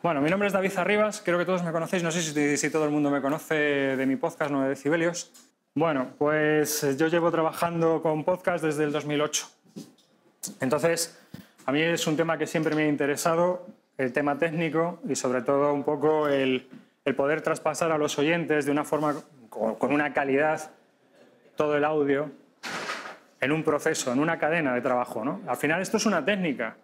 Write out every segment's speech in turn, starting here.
Bueno, mi nombre es David Arribas, creo que todos me conocéis, no sé si todo el mundo me conoce de mi podcast 9 decibelios. Bueno, pues yo llevo trabajando con podcast desde el 2008. Entonces, a mí es un tema que siempre me ha interesado, el tema técnico y sobre todo un poco el poder traspasar a los oyentes de una forma, con una calidad, todo el audio, en un proceso, en una cadena de trabajo, ¿no? Al final esto es una técnica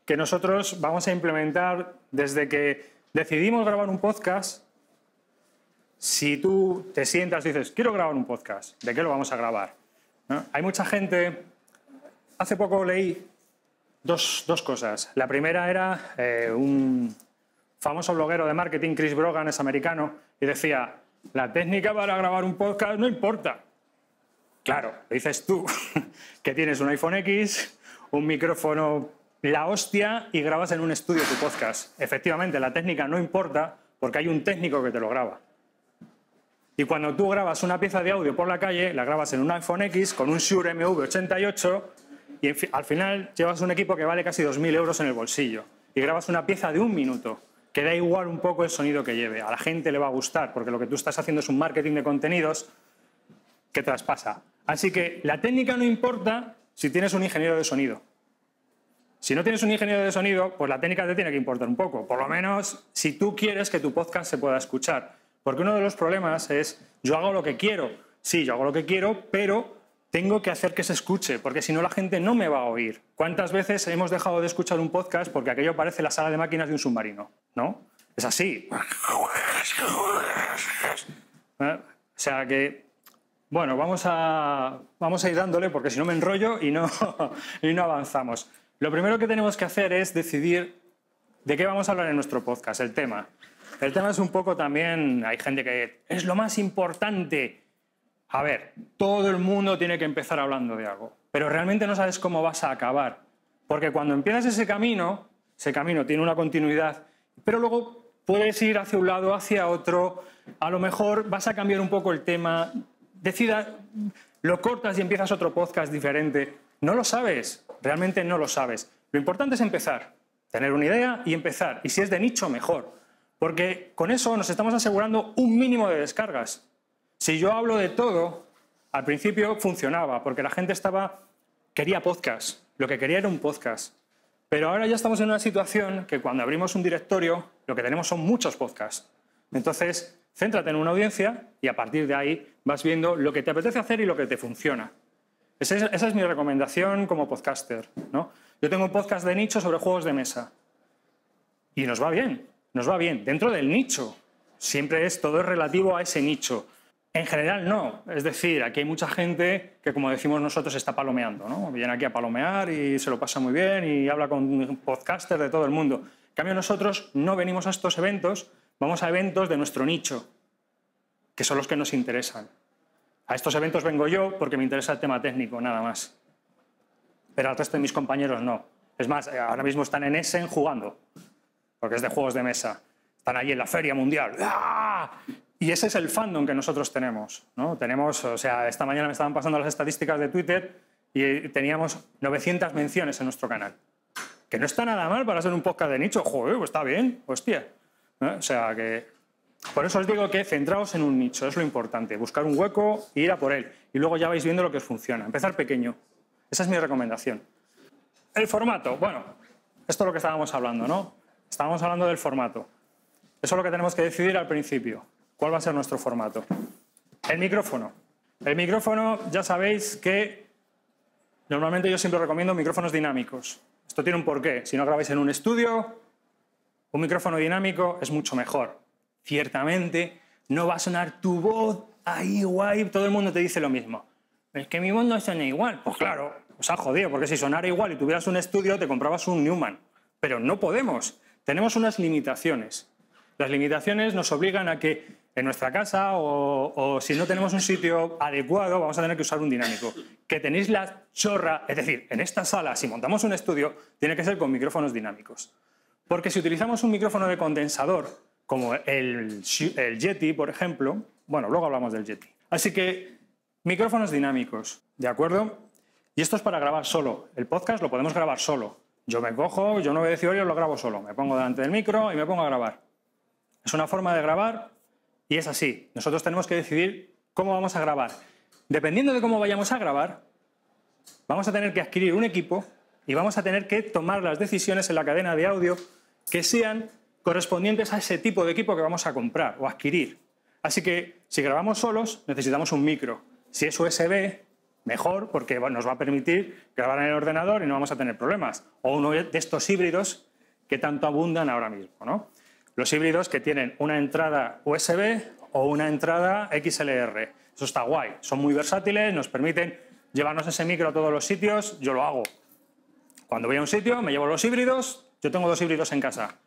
que nosotros vamos a implementar desde que decidimos grabar un podcast. Si tú te sientas y dices, quiero grabar un podcast, ¿de qué lo vamos a grabar? ¿No? Hay mucha gente... Hace poco leí dos cosas. La primera era un famoso bloguero de marketing, Chris Brogan, es americano, y decía, la técnica para grabar un podcast no importa. Claro, lo dices tú, que tienes un iPhone X, un micrófono, la hostia, y grabas en un estudio tu podcast. Efectivamente, la técnica no importa porque hay un técnico que te lo graba. Y cuando tú grabas una pieza de audio por la calle, la grabas en un iPhone X con un Shure MV88 y al final llevas un equipo que vale casi 2.000 euros en el bolsillo y grabas una pieza de 1 minuto, que da igual un poco el sonido que lleve. A la gente le va a gustar porque lo que tú estás haciendo es un marketing de contenidos que traspasa. Así que la técnica no importa si tienes un ingeniero de sonido. Si no tienes un ingeniero de sonido, pues la técnica te tiene que importar un poco. Por lo menos si tú quieres que tu podcast se pueda escuchar. Porque uno de los problemas es, yo hago lo que quiero. Sí, yo hago lo que quiero, pero tengo que hacer que se escuche, porque si no la gente no me va a oír. ¿Cuántas veces hemos dejado de escuchar un podcast porque aquello parece la sala de máquinas de un submarino? ¿No? Es así. O sea que... Bueno, vamos a ir dándole porque si no me enrollo y no avanzamos. Lo primero que tenemos que hacer es decidir de qué vamos a hablar en nuestro podcast, el tema. El tema es un poco también, hay gente que es lo más importante. A ver, todo el mundo tiene que empezar hablando de algo, pero realmente no sabes cómo vas a acabar. Porque cuando empiezas ese camino tiene una continuidad, pero luego puedes ir hacia un lado, hacia otro, a lo mejor vas a cambiar un poco el tema, lo cortas y empiezas otro podcast diferente. No lo sabes, realmente no lo sabes. Lo importante es empezar, tener una idea y empezar. Y si es de nicho, mejor. Porque con eso nos estamos asegurando un mínimo de descargas. Si yo hablo de todo, al principio funcionaba, porque la gente quería podcast. Lo que quería era un podcast. Pero ahora ya estamos en una situación que cuando abrimos un directorio, lo que tenemos son muchos podcasts. Entonces, céntrate en una audiencia y a partir de ahí vas viendo lo que te apetece hacer y lo que te funciona. Esa es mi recomendación como podcaster, ¿no? Yo tengo un podcast de nicho sobre juegos de mesa y nos va bien, dentro del nicho. Todo es relativo a ese nicho. En general no, es decir, aquí hay mucha gente que, como decimos nosotros, está palomeando, ¿no? Viene aquí a palomear y se lo pasa muy bien y habla con podcasters de todo el mundo. En cambio, nosotros no venimos a estos eventos, vamos a eventos de nuestro nicho, que son los que nos interesan. A estos eventos vengo yo porque me interesa el tema técnico, nada más. Pero al resto de mis compañeros no. Es más, ahora mismo están en Essen jugando, porque es de juegos de mesa. Están allí en la Feria Mundial. ¡Ah! Y ese es el fandom que nosotros tenemos, ¿no? Esta mañana me estaban pasando las estadísticas de Twitter y teníamos 900 menciones en nuestro canal. Que no está nada mal para ser un podcast de nicho. Joder, pues está bien, hostia. O sea que... Por eso os digo que centraos en un nicho, es lo importante. Buscar un hueco e ir a por él. Y luego ya vais viendo lo que os funciona. Empezar pequeño. Esa es mi recomendación. El formato. Bueno, esto es lo que estábamos hablando, ¿no? Estábamos hablando del formato. Eso es lo que tenemos que decidir al principio. ¿Cuál va a ser nuestro formato? El micrófono. El micrófono, ya sabéis que normalmente yo siempre recomiendo micrófonos dinámicos. Esto tiene un porqué. Si no grabáis en un estudio, un micrófono dinámico es mucho mejor. Ciertamente no va a sonar tu voz ahí guay, todo el mundo te dice lo mismo. Es que mi voz no suena igual. Pues claro, os ha jodido, porque si sonara igual y tuvieras un estudio, te comprabas un Neumann. Pero no podemos. Tenemos unas limitaciones. Las limitaciones nos obligan a que en nuestra casa o si no tenemos un sitio adecuado, vamos a tener que usar un dinámico. Que tenéis la chorra, es decir, en esta sala, si montamos un estudio, tiene que ser con micrófonos dinámicos. Porque si utilizamos un micrófono de condensador, como el Yeti, por ejemplo, bueno, luego hablamos del Yeti. Así que, micrófonos dinámicos, ¿de acuerdo? Y esto es para grabar solo. El podcast lo podemos grabar solo. Yo me cojo, yo no voy a decir, oye, lo grabo solo. Me pongo delante del micro y me pongo a grabar. Es una forma de grabar y es así. Nosotros tenemos que decidir cómo vamos a grabar. Dependiendo de cómo vayamos a grabar, vamos a tener que adquirir un equipo y vamos a tener que tomar las decisiones en la cadena de audio que sean correspondientes a ese tipo de equipo que vamos a comprar o adquirir. Así que si grabamos solos, necesitamos un micro. Si es USB, mejor, porque nos va a permitir grabar en el ordenador y no vamos a tener problemas. O uno de estos híbridos que tanto abundan ahora mismo, ¿no? Los híbridos que tienen una entrada USB o una entrada XLR. Eso está guay. Son muy versátiles, nos permiten llevarnos ese micro a todos los sitios. Yo lo hago. Cuando voy a un sitio, me llevo los híbridos. Yo tengo 2 híbridos en casa.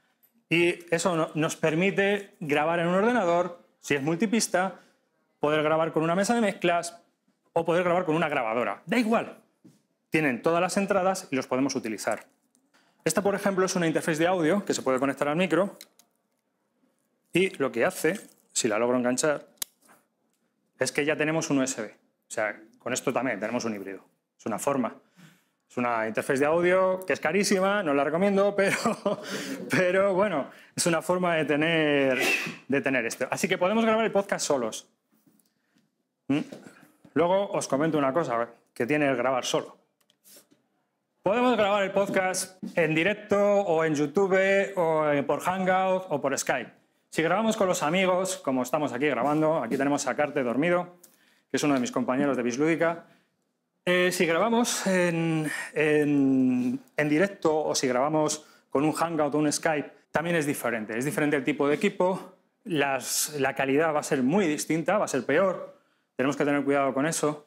Y eso nos permite grabar en un ordenador, si es multipista, poder grabar con una mesa de mezclas o poder grabar con una grabadora. Da igual. Tienen todas las entradas y los podemos utilizar. Esta, por ejemplo, es una interfaz de audio que se puede conectar al micro y lo que hace, si la logro enganchar, es que ya tenemos un USB. O sea, con esto también tenemos un híbrido. Es una forma. Es una interfaz de audio que es carísima, no la recomiendo, pero bueno, es una forma de tener esto. Así que podemos grabar el podcast solos. Luego os comento una cosa que tiene el grabar solo. Podemos grabar el podcast en directo o en YouTube o por Hangout o por Skype. Si grabamos con los amigos, como estamos aquí grabando, aquí tenemos a Carte dormido, que es uno de mis compañeros de Bislúdica. Si grabamos en directo o si grabamos con un Hangout o un Skype, también es diferente. Es diferente el tipo de equipo, la calidad va a ser muy distinta, va a ser peor. Tenemos que tener cuidado con eso.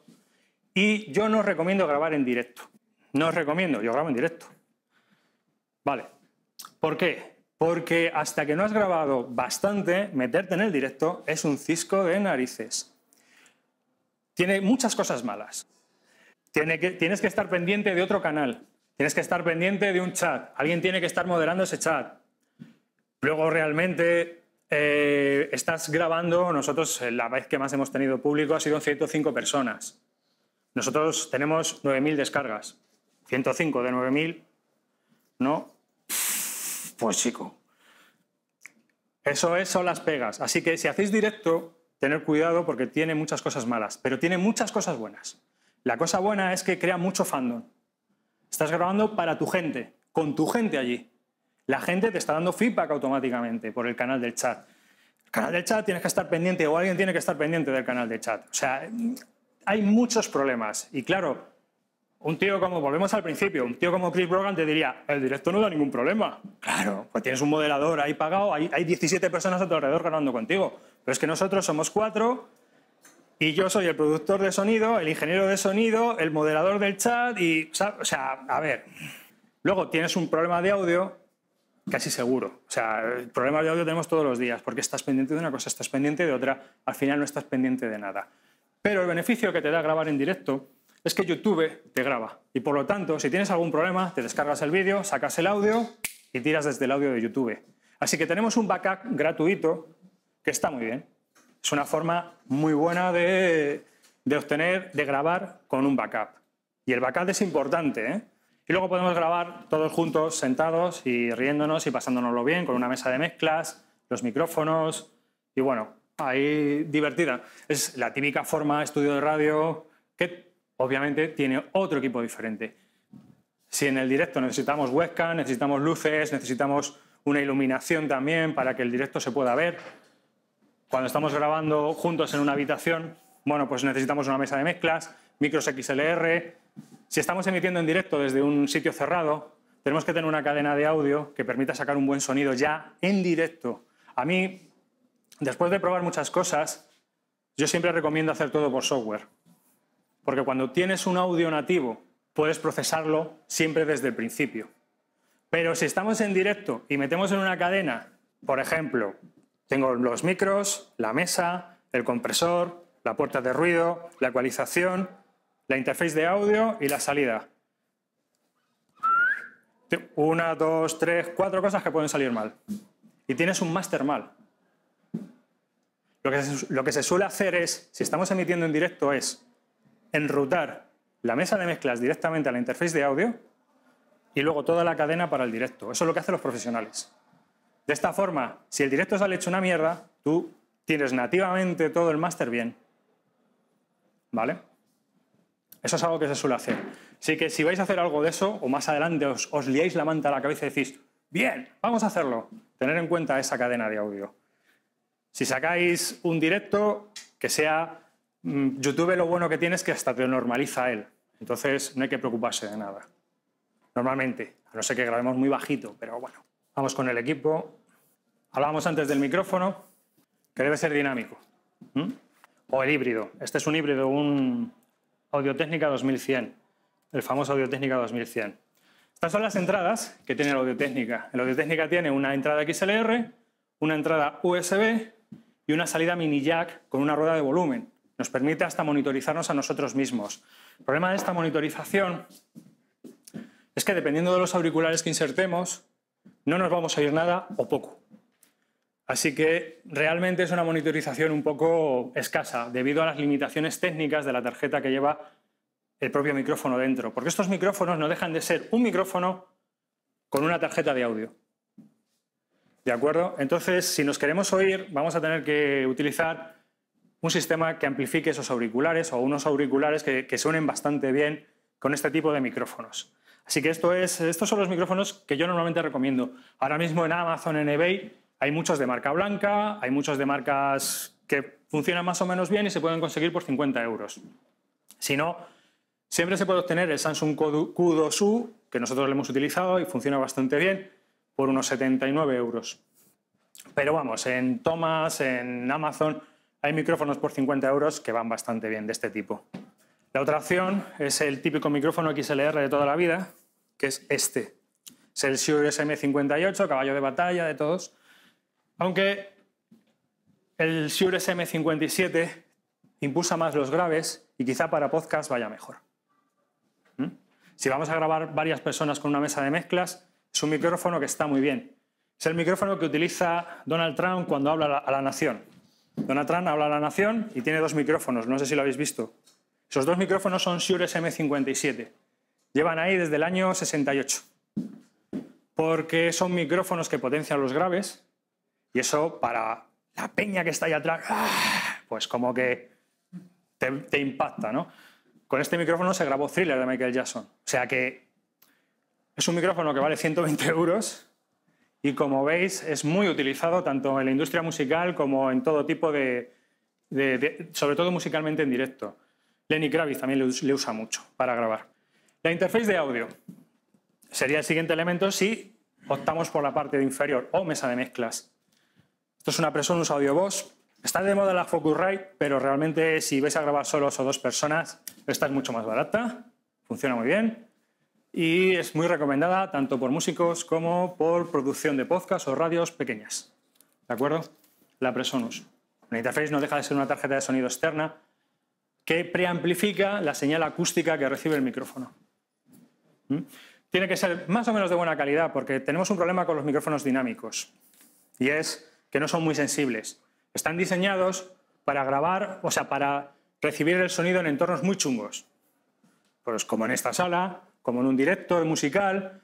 Y yo no os recomiendo grabar en directo. No os recomiendo, yo grabo en directo. Vale. ¿Por qué? Porque hasta que no has grabado bastante, meterte en el directo es un cisco de narices. Tiene muchas cosas malas. Tienes que estar pendiente de otro canal. Tienes que estar pendiente de un chat. Alguien tiene que estar moderando ese chat. Luego realmente estás grabando. Nosotros la vez que más hemos tenido público ha sido 105 personas. Nosotros tenemos 9.000 descargas. 105 de 9.000, ¿no? Pues chico. Eso son las pegas. Así que si hacéis directo, tened cuidado porque tiene muchas cosas malas, pero tiene muchas cosas buenas. La cosa buena es que crea mucho fandom. Estás grabando para tu gente, con tu gente allí. La gente te está dando feedback automáticamente por el canal del chat. El canal del chat tienes que estar pendiente o alguien tiene que estar pendiente del canal de chat. O sea, hay muchos problemas. Y claro, un tío como, volvemos al principio, un tío como Chris Brogan te diría, el directo no da ningún problema. Claro, pues tienes un moderador ahí pagado, hay 17 personas a tu alrededor grabando contigo. Pero es que nosotros somos 4 y yo soy el productor de sonido, el ingeniero de sonido, el moderador del chat y, o sea, a ver. Luego tienes un problema de audio, casi seguro. O sea, problemas de audio tenemos todos los días porque estás pendiente de una cosa, estás pendiente de otra, al final no estás pendiente de nada. Pero el beneficio que te da grabar en directo es que YouTube te graba y por lo tanto, si tienes algún problema, te descargas el vídeo, sacas el audio y tiras desde el audio de YouTube. Así que tenemos un backup gratuito que está muy bien. Es una forma muy buena de grabar con un backup. Y el backup es importante, ¿eh? Y luego podemos grabar todos juntos, sentados y riéndonos y pasándonoslo bien con una mesa de mezclas, los micrófonos y bueno, ahí divertida. Es la típica forma estudio de radio que obviamente tiene otro equipo diferente. Si en el directo necesitamos webcam, necesitamos luces, necesitamos una iluminación también para que el directo se pueda ver. Cuando estamos grabando juntos en una habitación, bueno, pues necesitamos una mesa de mezclas, micros XLR. Si estamos emitiendo en directo desde un sitio cerrado, tenemos que tener una cadena de audio que permita sacar un buen sonido ya en directo. A mí, después de probar muchas cosas, yo siempre recomiendo hacer todo por software. Porque cuando tienes un audio nativo, puedes procesarlo siempre desde el principio. Pero si estamos en directo y metemos en una cadena, por ejemplo, tengo los micros, la mesa, el compresor, la puerta de ruido, la ecualización, la interfaz de audio y la salida. 1, 2, 3, 4 cosas que pueden salir mal. Y tienes un máster mal. Lo que se suele hacer es, si estamos emitiendo en directo, es enrutar la mesa de mezclas directamente a la interfaz de audio y luego toda la cadena para el directo. Eso es lo que hacen los profesionales. De esta forma, si el directo sale hecho una mierda, tú tienes nativamente todo el máster bien. ¿Vale? Eso es algo que se suele hacer. Así que si vais a hacer algo de eso, o más adelante os liáis la manta a la cabeza y decís, bien, vamos a hacerlo, tener en cuenta esa cadena de audio. Si sacáis un directo, que sea YouTube, lo bueno que tiene es que hasta te normaliza él. Entonces no hay que preocuparse de nada. Normalmente, a no ser que grabemos muy bajito, pero bueno. Vamos con el equipo. Hablábamos antes del micrófono, que debe ser dinámico. O el híbrido. Este es un híbrido, un Audio-Técnica 2100. El famoso Audio-Técnica 2100. Estas son las entradas que tiene el Audio-Técnica. El Audio-Técnica tiene una entrada XLR, una entrada USB y una salida mini jack con una rueda de volumen. Nos permite hasta monitorizarnos a nosotros mismos. El problema de esta monitorización es que dependiendo de los auriculares que insertemos, no nos vamos a oír nada o poco. Así que realmente es una monitorización un poco escasa debido a las limitaciones técnicas de la tarjeta que lleva el propio micrófono dentro. Porque estos micrófonos no dejan de ser un micrófono con una tarjeta de audio. ¿De acuerdo? Entonces, si nos queremos oír, vamos a tener que utilizar un sistema que amplifique esos auriculares o unos auriculares que suenen bastante bien con este tipo de micrófonos. Así que estos son los micrófonos que yo normalmente recomiendo. Ahora mismo en Amazon, en eBay, hay muchos de marca blanca, hay muchos de marcas que funcionan más o menos bien y se pueden conseguir por 50 euros. Si no, siempre se puede obtener el Samsung Q2U, que nosotros lo hemos utilizado y funciona bastante bien, por unos 79 euros. Pero vamos, en Thomas, en Amazon, hay micrófonos por 50 euros que van bastante bien de este tipo. La otra opción es el típico micrófono XLR de toda la vida, que es este. Es el Shure SM58, caballo de batalla de todos. Aunque el Shure SM57 impulsa más los graves y quizá para podcast vaya mejor. Si vamos a grabar varias personas con una mesa de mezclas, es un micrófono que está muy bien. Es el micrófono que utiliza Donald Trump cuando habla a la nación. Donald Trump habla a la nación y tiene dos micrófonos, no sé si lo habéis visto. Esos dos micrófonos son Shure SM57. Llevan ahí desde el año 68. Porque son micrófonos que potencian los graves y eso para la peña que está ahí atrás, pues como que te impacta, ¿no? Con este micrófono se grabó Thriller de Michael Jackson. O sea que es un micrófono que vale 120 euros y como veis es muy utilizado tanto en la industria musical como en todo tipo sobre todo musicalmente en directo. Lenny Kravitz también le usa mucho para grabar. La interface de audio sería el siguiente elemento si optamos por la parte de inferior o mesa de mezclas. Esto es una Presonus Audio Boss. Está de moda la Focusrite, pero realmente si vais a grabar solos o dos personas, esta es mucho más barata, funciona muy bien y es muy recomendada tanto por músicos como por producción de podcast o radios pequeñas. ¿De acuerdo? La Presonus. La interface no deja de ser una tarjeta de sonido externa que preamplifica la señal acústica que recibe el micrófono. Tiene que ser más o menos de buena calidad porque tenemos un problema con los micrófonos dinámicos y es que no son muy sensibles. Están diseñados para grabar, o sea, para recibir el sonido en entornos muy chungos. Pues como en esta sala, como en un directo musical,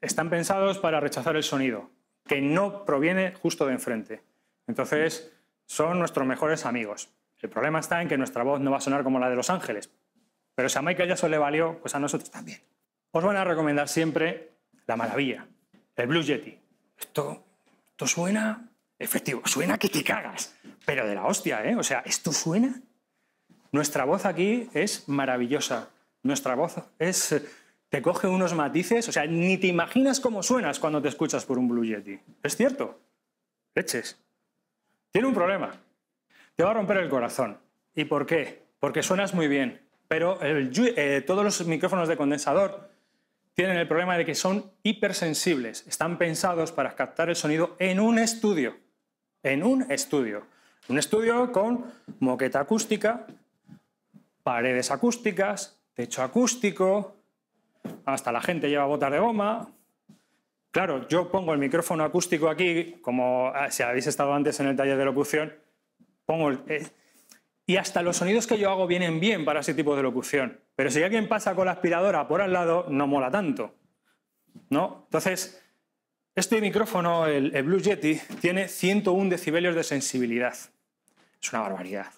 están pensados para rechazar el sonido, que no proviene justo de enfrente. Entonces, son nuestros mejores amigos. El problema está en que nuestra voz no va a sonar como la de Los Ángeles. Pero si a Michael Jackson le valió, pues a nosotros también. Os van a recomendar siempre la maravilla, el Blue Yeti. Esto suena efectivo, suena que te cagas, pero de la hostia, ¿eh? O sea, ¿esto suena? Nuestra voz aquí es maravillosa. Nuestra voz te coge unos matices, o sea, ni te imaginas cómo suenas cuando te escuchas por un Blue Yeti. ¿Es cierto? Leches. Tiene un problema. Te va a romper el corazón. ¿Y por qué? Porque suenas muy bien, pero todos los micrófonos de condensador tienen el problema de que son hipersensibles. Están pensados para captar el sonido en un estudio. En un estudio. Un estudio con moqueta acústica, paredes acústicas, techo acústico, hasta la gente lleva botas de goma. Claro, yo pongo el micrófono acústico aquí, como si habéis estado antes en el taller de locución, Y hasta los sonidos que yo hago vienen bien para ese tipo de locución. Pero si alguien pasa con la aspiradora por al lado, no mola tanto, ¿no? Entonces, este micrófono, el Blue Yeti, tiene 101 decibelios de sensibilidad. Es una barbaridad.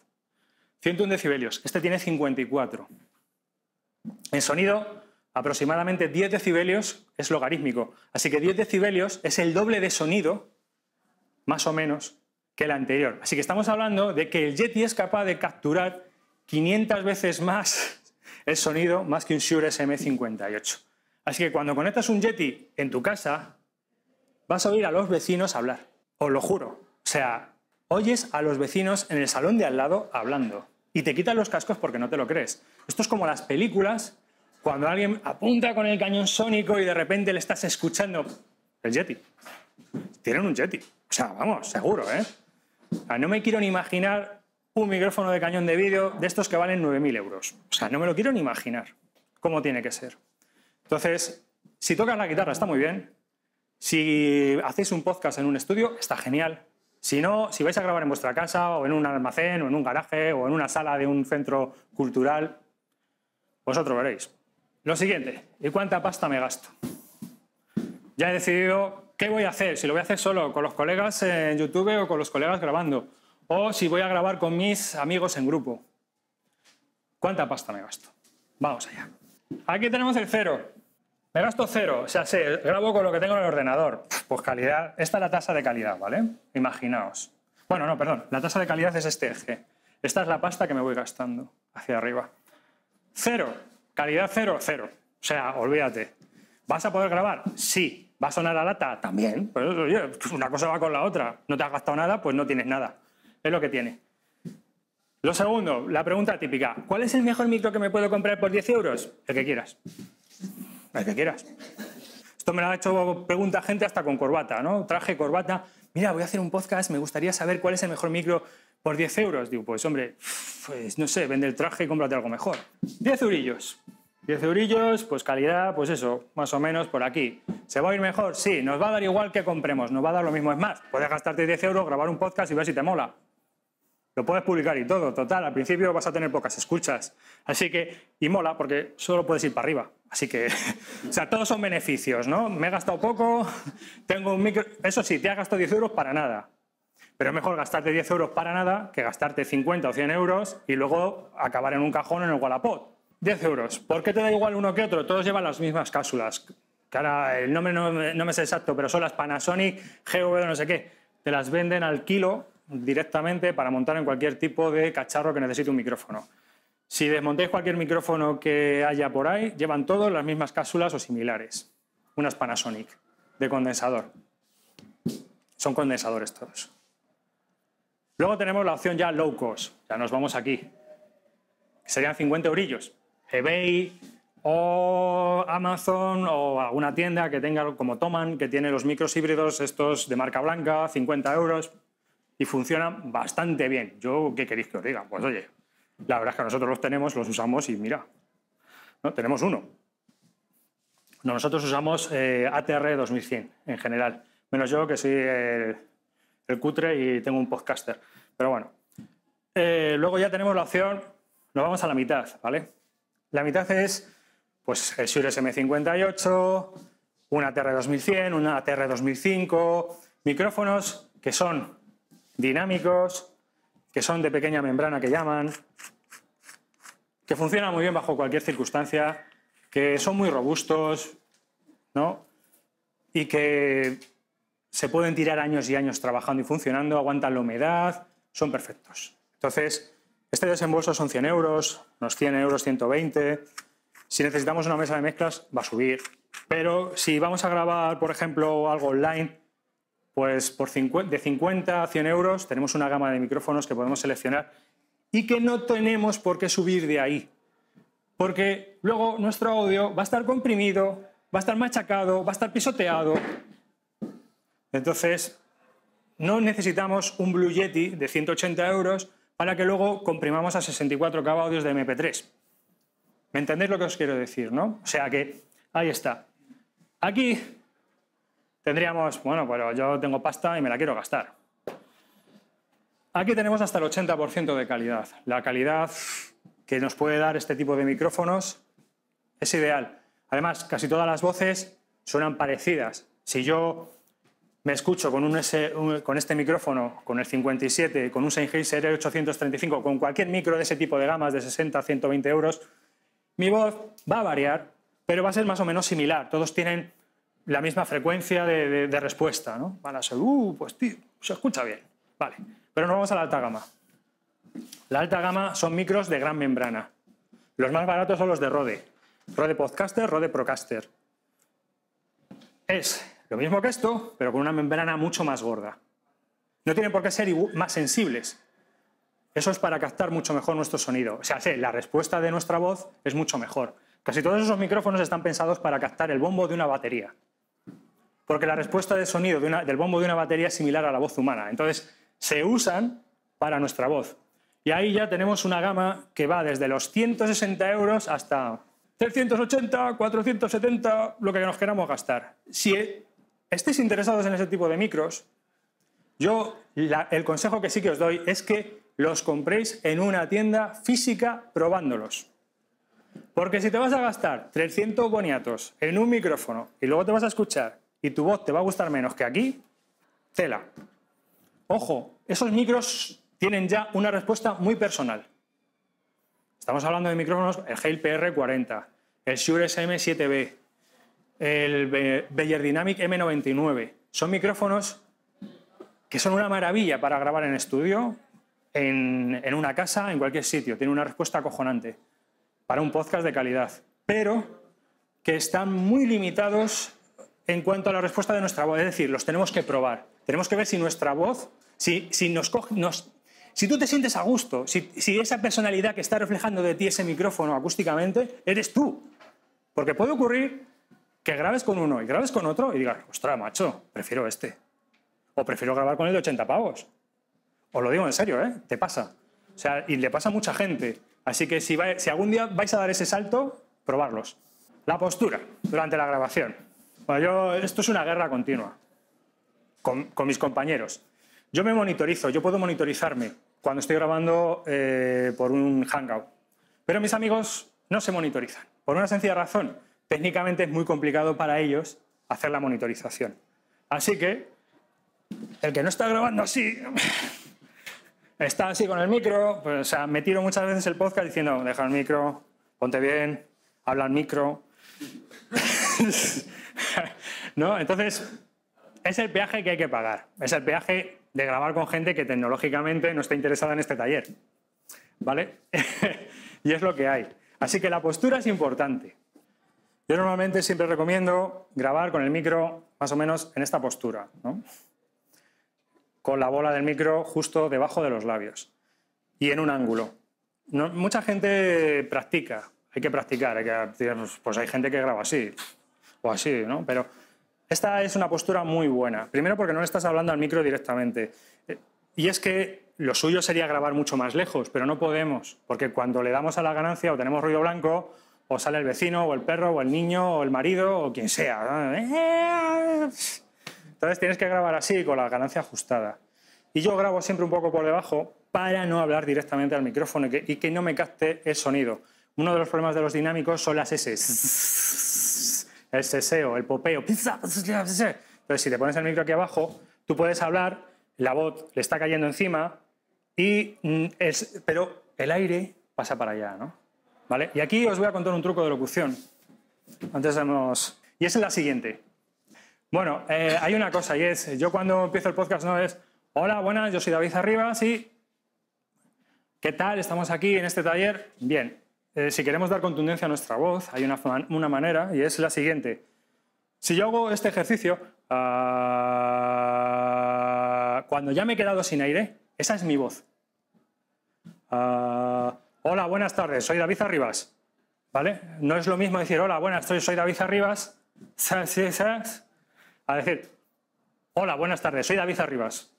101 decibelios. Este tiene 54. En sonido, aproximadamente 10 decibelios es logarítmico. Así que 10 decibelios es el doble de sonido, más o menos, que el anterior. Así que estamos hablando de que el Yeti es capaz de capturar 500 veces más el sonido, más que un Shure SM58. Así que cuando conectas un Yeti en tu casa, vas a oír a los vecinos hablar. Os lo juro. O sea, oyes a los vecinos en el salón de al lado hablando. Y te quitan los cascos porque no te lo crees. Esto es como las películas, cuando alguien apunta con el cañón sónico y de repente le estás escuchando. El Yeti. Tienen un Yeti. O sea, vamos, seguro, ¿eh? O sea, no me quiero ni imaginar un micrófono de cañón de vídeo de estos que valen 9.000 euros. O sea, no me lo quiero ni imaginar cómo tiene que ser. Entonces, si tocas la guitarra está muy bien. Si hacéis un podcast en un estudio, está genial. Si no, si vais a grabar en vuestra casa o en un almacén o en un garaje o en una sala de un centro cultural, vosotros veréis. Lo siguiente, ¿y cuánta pasta me gasto? Ya he decidido qué voy a hacer, si lo voy a hacer solo con los colegas en YouTube o con los colegas grabando, o si voy a grabar con mis amigos en grupo. ¿Cuánta pasta me gasto? Vamos allá. Aquí tenemos el cero. Me gasto cero, o sea, grabo con lo que tengo en el ordenador. Pues calidad, esta es la tasa de calidad, ¿vale? Imaginaos. Bueno, no, perdón, la tasa de calidad es este eje. Esta es la pasta que me voy gastando hacia arriba. Cero, calidad cero, cero. O sea, olvídate. ¿Vas a poder grabar? Sí. ¿Va a sonar a lata? También. Pues, oye, una cosa va con la otra. No te has gastado nada, pues no tienes nada. Es lo que tiene. Lo segundo, la pregunta típica. ¿Cuál es el mejor micro que me puedo comprar por 10 euros? El que quieras. El que quieras. Esto me lo ha hecho pregunta gente hasta con corbata, ¿no? Traje, corbata. Mira, voy a hacer un podcast, me gustaría saber cuál es el mejor micro por 10 euros. Digo, pues hombre, pues no sé, vende el traje y cómprate algo mejor. 10 eurillos. 10 eurillos, pues calidad, pues eso, más o menos por aquí. ¿Se va a ir mejor? Sí. ¿Nos va a dar igual que compremos? Nos va a dar lo mismo. Es más, puedes gastarte 10 euros, grabar un podcast y ver si te mola. Lo puedes publicar y todo. Total, al principio vas a tener pocas escuchas. Así que, y mola, porque solo puedes ir para arriba. Así que, o sea, todos son beneficios, ¿no? Me he gastado poco, tengo un micro... Eso sí, te has gastado 10 euros para nada. Pero es mejor gastarte 10 euros para nada que gastarte 50 o 100 euros y luego acabar en un cajón en el Wallapop. 10 euros. ¿Por qué te da igual uno que otro? Todos llevan las mismas cápsulas. Que ahora el nombre no me sé exacto, pero son las Panasonic GV no sé qué. Te las venden al kilo directamente para montar en cualquier tipo de cacharro que necesite un micrófono. Si desmontéis cualquier micrófono que haya por ahí, llevan todos las mismas cápsulas o similares. Unas Panasonic de condensador. Son condensadores todos. Luego tenemos la opción ya low cost. Ya nos vamos aquí. Serían 50 eurillos. eBay o Amazon o alguna tienda que tenga como Thomann, que tiene los micros híbridos estos de marca blanca, 50 euros. Y funcionan bastante bien. ¿Yo qué queréis que os diga? Pues oye, la verdad es que nosotros los tenemos, los usamos y mira, ¿no? Tenemos uno. No, nosotros usamos ATR 2100 en general, menos yo que soy el cutre y tengo un podcaster. Pero bueno, luego ya tenemos la opción, nos vamos a la mitad, ¿vale? La mitad es pues, el Shure SM58, un ATR 2100, un ATR 2005, micrófonos que son dinámicos, que son de pequeña membrana que llaman, que funcionan muy bien bajo cualquier circunstancia, que son muy robustos, ¿no? Y que se pueden tirar años y años trabajando y funcionando, aguantan la humedad, son perfectos. Entonces, este desembolso son 100 euros, unos 100 euros, 120. Si necesitamos una mesa de mezclas, va a subir. Pero si vamos a grabar, por ejemplo, algo online, pues de 50 a 100 euros tenemos una gama de micrófonos que podemos seleccionar y que no tenemos por qué subir de ahí. Porque luego nuestro audio va a estar comprimido, va a estar machacado, va a estar pisoteado. Entonces, no necesitamos un Blue Yeti de 180 euros para que luego comprimamos a 64K audios de MP3. ¿Me entendéis lo que os quiero decir, no? O sea que, ahí está. Aquí tendríamos, bueno, pero yo tengo pasta y me la quiero gastar. Aquí tenemos hasta el 80% de calidad. La calidad que nos puede dar este tipo de micrófonos es ideal. Además, casi todas las voces suenan parecidas. Si yo me escucho con este micrófono, con el 57, con un Sennheiser R835, con cualquier micro de ese tipo de gamas de 60 a 120 euros, mi voz va a variar, pero va a ser más o menos similar. Todos tienen la misma frecuencia de respuesta, ¿no? Van a ser, pues tío, se escucha bien. Vale, pero nos vamos a la alta gama. La alta gama son micros de gran membrana. Los más baratos son los de Rode. Rode Podcaster, Rode Procaster. Es lo mismo que esto, pero con una membrana mucho más gorda. No tienen por qué ser más sensibles. Eso es para captar mucho mejor nuestro sonido. O sea, sí, la respuesta de nuestra voz es mucho mejor. Casi todos esos micrófonos están pensados para captar el bombo de una batería. Porque la respuesta de sonido del bombo de una batería es similar a la voz humana. Entonces, se usan para nuestra voz. Y ahí ya tenemos una gama que va desde los 160 euros hasta 380, 470, lo que nos queramos gastar. Si estéis interesados en ese tipo de micros, el consejo que sí que os doy es que los compréis en una tienda física probándolos. Porque si te vas a gastar 300 boniatos en un micrófono y luego te vas a escuchar y tu voz te va a gustar menos que aquí, tela. Ojo, esos micros tienen ya una respuesta muy personal. Estamos hablando de micrófonos, el Hale PR40, el Shure SM7B, el Beyerdynamic M99. Son micrófonos que son una maravilla para grabar en estudio, en una casa, en cualquier sitio. Tienen una respuesta acojonante para un podcast de calidad, pero que están muy limitados en cuanto a la respuesta de nuestra voz. Es decir, los tenemos que probar. Tenemos que ver si nuestra voz, si tú te sientes a gusto, si esa personalidad que está reflejando de ti ese micrófono acústicamente, eres tú. Porque puede ocurrir que grabes con uno y grabes con otro y digas, ostras, macho, prefiero este. O prefiero grabar con el de 80 pavos. Os lo digo en serio, ¿eh? Te pasa. O sea, y le pasa a mucha gente. Así que si algún día vais a dar ese salto, probarlos. La postura durante la grabación. Bueno, esto es una guerra continua con mis compañeros. Yo me monitorizo, yo puedo monitorizarme cuando estoy grabando por un Hangout. Pero mis amigos no se monitorizan. Por una sencilla razón. Técnicamente es muy complicado para ellos hacer la monitorización. Así que el que no está grabando así, está así con el micro, pues, o sea, me tiro muchas veces el podcast diciendo, deja el micro, ponte bien, habla al micro. ¿No? Entonces, es el peaje que hay que pagar. Es el peaje de grabar con gente que tecnológicamente no está interesada en este taller. ¿Vale? Y es lo que hay. Así que la postura es importante. Yo normalmente siempre recomiendo grabar con el micro más o menos en esta postura, ¿no? Con la bola del micro justo debajo de los labios y en un ángulo. Mucha gente practica, hay que practicar, pues hay gente que graba así o así, ¿no? Pero esta es una postura muy buena. Primero porque no le estás hablando al micro directamente. Y es que lo suyo sería grabar mucho más lejos, pero no podemos, porque cuando le damos a la ganancia o tenemos ruido blanco, o sale el vecino, o el perro, o el niño, o el marido, o quien sea. Entonces tienes que grabar así, con la ganancia ajustada. Y yo grabo siempre un poco por debajo para no hablar directamente al micrófono y que no me capte el sonido. Uno de los problemas de los dinámicos son las S. El seseo, el popeo. Entonces, si te pones el micro aquí abajo, tú puedes hablar, la voz le está cayendo encima, pero el aire pasa para allá, ¿no? ¿Vale? Y aquí os voy a contar un truco de locución. Y es la siguiente. Bueno, hay una cosa y es, yo cuando empiezo el podcast no es, hola, buenas, yo soy David Arribas y ¿qué tal? Estamos aquí en este taller. Bien, si queremos dar contundencia a nuestra voz, hay una manera y es la siguiente. Si yo hago este ejercicio, cuando ya me he quedado sin aire, esa es mi voz. Hola, buenas tardes, soy David Arribas. ¿Vale? No es lo mismo decir, hola, buenas, soy David Arribas, a decir, hola, buenas tardes, soy David Arribas.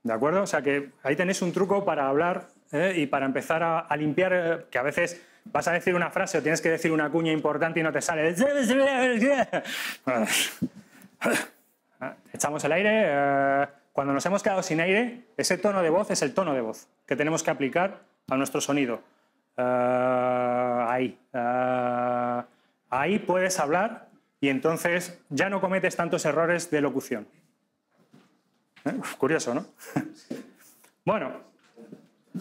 ¿De acuerdo? O sea que ahí tenéis un truco para hablar y para empezar a limpiar, que a veces vas a decir una frase o tienes que decir una cuña importante y no te sale. Echamos el aire. Cuando nos hemos quedado sin aire, ese tono de voz es el tono de voz que tenemos que aplicar a nuestro sonido. Ahí puedes hablar y entonces ya no cometes tantos errores de locución. Curioso, ¿no? Bueno,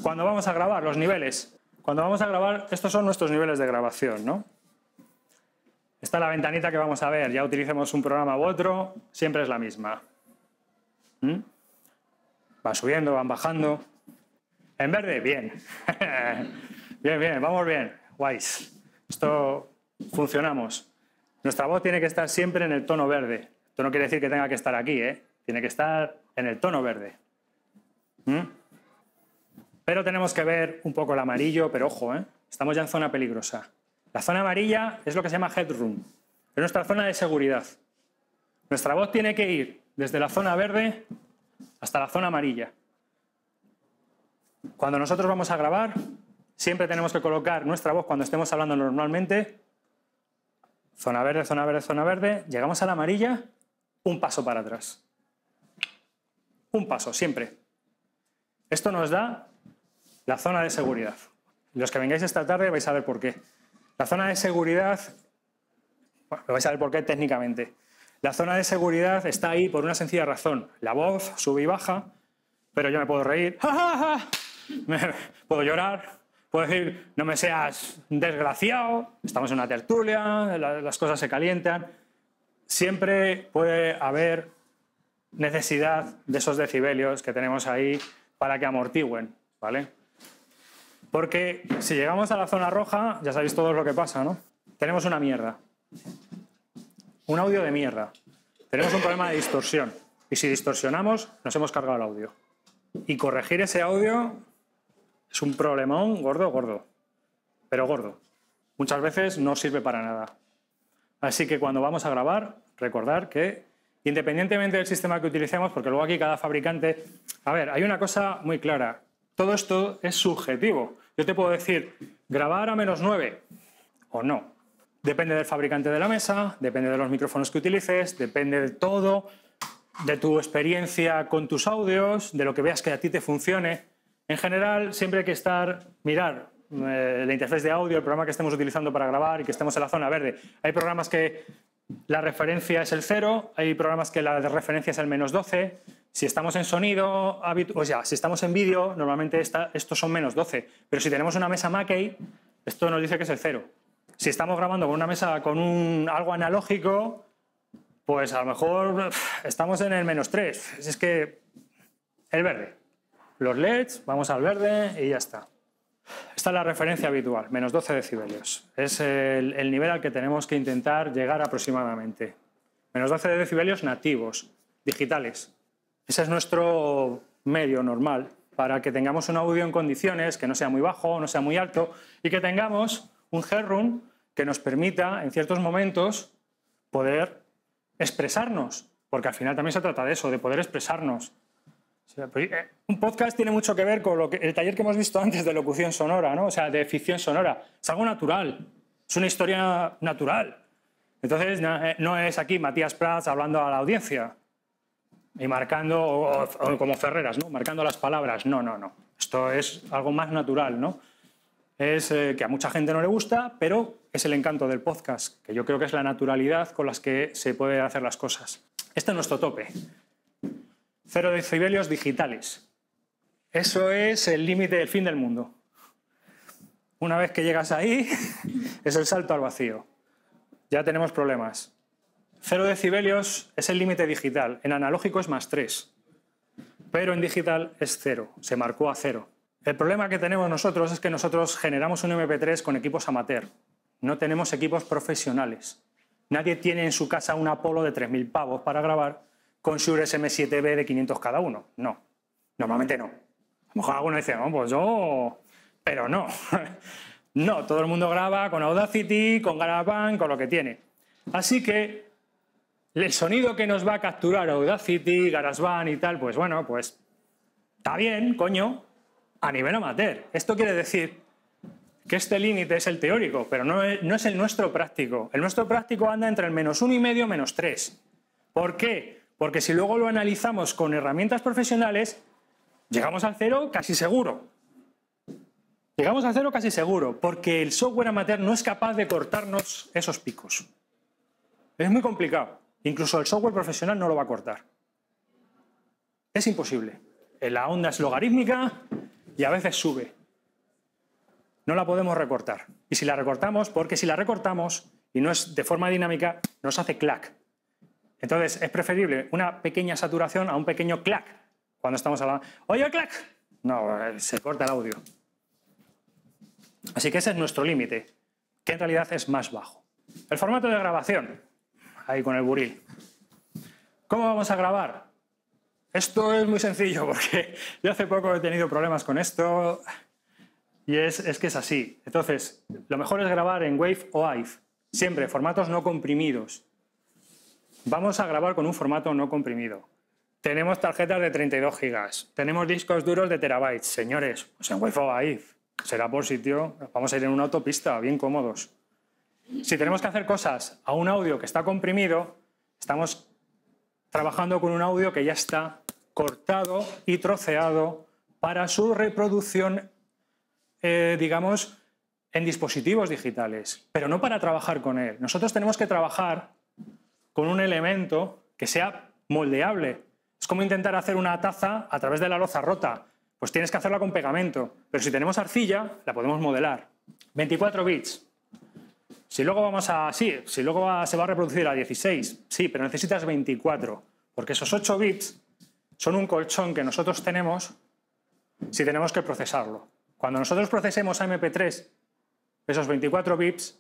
cuando vamos a grabar, los niveles. Cuando vamos a grabar, estos son nuestros niveles de grabación, ¿no? Esta es la ventanita que vamos a ver. Ya utilicemos un programa u otro, siempre es la misma. Van subiendo, van bajando. En verde, bien. Bien, bien, vamos bien. Guays. Esto funcionamos. Nuestra voz tiene que estar siempre en el tono verde. Esto no quiere decir que tenga que estar aquí, ¿eh? Tiene que estar en el tono verde. Pero tenemos que ver un poco el amarillo, pero ojo, estamos ya en zona peligrosa. La zona amarilla es lo que se llama headroom. Es nuestra zona de seguridad. Nuestra voz tiene que ir desde la zona verde hasta la zona amarilla. Cuando nosotros vamos a grabar, siempre tenemos que colocar nuestra voz cuando estemos hablando normalmente. Zona verde, zona verde, zona verde. Llegamos a la amarilla, un paso para atrás. Un paso, siempre. Esto nos da la zona de seguridad. Los que vengáis esta tarde vais a ver por qué. La zona de seguridad, bueno, lo vais a ver por qué técnicamente. La zona de seguridad está ahí por una sencilla razón. La voz sube y baja, pero yo me puedo reír, puedo llorar, puedo decir, no me seas desgraciado, estamos en una tertulia, las cosas se calientan. Siempre puede haber necesidad de esos decibelios que tenemos ahí para que amortigüen, ¿vale? Porque si llegamos a la zona roja, ya sabéis todos lo que pasa, ¿no? Tenemos una mierda. Un audio de mierda. Tenemos un problema de distorsión. Y si distorsionamos, nos hemos cargado el audio. Y corregir ese audio es un problemón gordo, gordo. Pero gordo. Muchas veces no sirve para nada. Así que cuando vamos a grabar, recordar que, independientemente del sistema que utilicemos, porque luego aquí cada fabricante... A ver, hay una cosa muy clara. Todo esto es subjetivo. Yo te puedo decir, grabar a -9 o no. Depende del fabricante de la mesa, depende de los micrófonos que utilices, depende de todo, de tu experiencia con tus audios, de lo que veas que a ti te funcione. En general, siempre hay que mirar la interfaz de audio, el programa que estemos utilizando para grabar y que estemos en la zona verde. Hay programas que la referencia es el 0, hay programas que la referencia es el -12. Si estamos en sonido, o sea, si estamos en vídeo, normalmente estos son -12. Pero si tenemos una mesa Mackey, esto nos dice que es el 0. Si estamos grabando con una mesa con algo analógico, pues a lo mejor estamos en el -3. Es que el verde. Los LEDs, vamos al verde y ya está. Esta es la referencia habitual, -12 decibelios. Es el nivel al que tenemos que intentar llegar aproximadamente. -12 decibelios nativos, digitales. Ese es nuestro medio normal para que tengamos un audio en condiciones, que no sea muy bajo, no sea muy alto y que tengamos un headroom que nos permita en ciertos momentos poder expresarnos, porque al final también se trata de eso, de poder expresarnos. O sea, un podcast tiene mucho que ver con el taller que hemos visto antes de locución sonora, ¿no? O sea, de ficción sonora. Es algo natural, es una historia natural. Entonces, no es aquí Matías Prats hablando a la audiencia y marcando, o como Ferreras, ¿no? Marcando las palabras. No, no, no. Esto es algo más natural, ¿no? Es que a mucha gente no le gusta, pero es el encanto del podcast, que yo creo que es la naturalidad con las que se pueden hacer las cosas. Este es nuestro tope. 0 decibelios digitales. Eso es el límite del fin del mundo. Una vez que llegas ahí, es el salto al vacío. Ya tenemos problemas. 0 decibelios es el límite digital. En analógico es +3. Pero en digital es 0. Se marcó a 0. El problema que tenemos nosotros es que nosotros generamos un MP3 con equipos amateur. No tenemos equipos profesionales. Nadie tiene en su casa un Apollo de 3.000 pavos para grabar con Shure SM7B de 500 cada uno. No. Normalmente no. A lo mejor alguno dice, no, pues yo... Pero no. No, todo el mundo graba con Audacity, con GarageBand, con lo que tiene. Así que el sonido que nos va a capturar Audacity, GarageBand y tal, pues bueno, pues está bien, coño, a nivel amateur. Esto quiere decir que este límite es el teórico, pero no es el nuestro práctico. El nuestro práctico anda entre el -1,5 y -3. ¿Por qué? Porque si luego lo analizamos con herramientas profesionales, llegamos al cero casi seguro. Llegamos al cero casi seguro, porque el software amateur no es capaz de cortarnos esos picos. Es muy complicado. Incluso el software profesional no lo va a cortar. Es imposible. La onda es logarítmica y a veces sube. No la podemos recortar. Y si la recortamos, porque si la recortamos y no es de forma dinámica, nos hace clac. Entonces es preferible una pequeña saturación a un pequeño clac. Cuando estamos hablando, ¡oye, clac! No, se corta el audio. Así que ese es nuestro límite, que en realidad es más bajo. El formato de grabación, ahí con el buril. ¿Cómo vamos a grabar? Esto es muy sencillo porque yo hace poco he tenido problemas con esto y es que es así. Entonces, lo mejor es grabar en WAV o AIF, siempre, formatos no comprimidos. Vamos a grabar con un formato no comprimido. Tenemos tarjetas de 32 gigas, tenemos discos duros de terabytes. Señores, pues en WAV o AIF. Será por sitio, vamos a ir en una autopista, bien cómodos. Si tenemos que hacer cosas a un audio que está comprimido, estamos trabajando con un audio que ya está cortado y troceado para su reproducción, digamos, en dispositivos digitales, pero no para trabajar con él. Nosotros tenemos que trabajar con un elemento que sea moldeable. Es como intentar hacer una taza a través de la loza rota. Pues tienes que hacerla con pegamento. Pero si tenemos arcilla, la podemos modelar. 24 bits. Si luego se va a reproducir a 16, sí, pero necesitas 24. Porque esos 8 bits son un colchón que nosotros tenemos si tenemos que procesarlo. Cuando nosotros procesemos a MP3 esos 24 bits,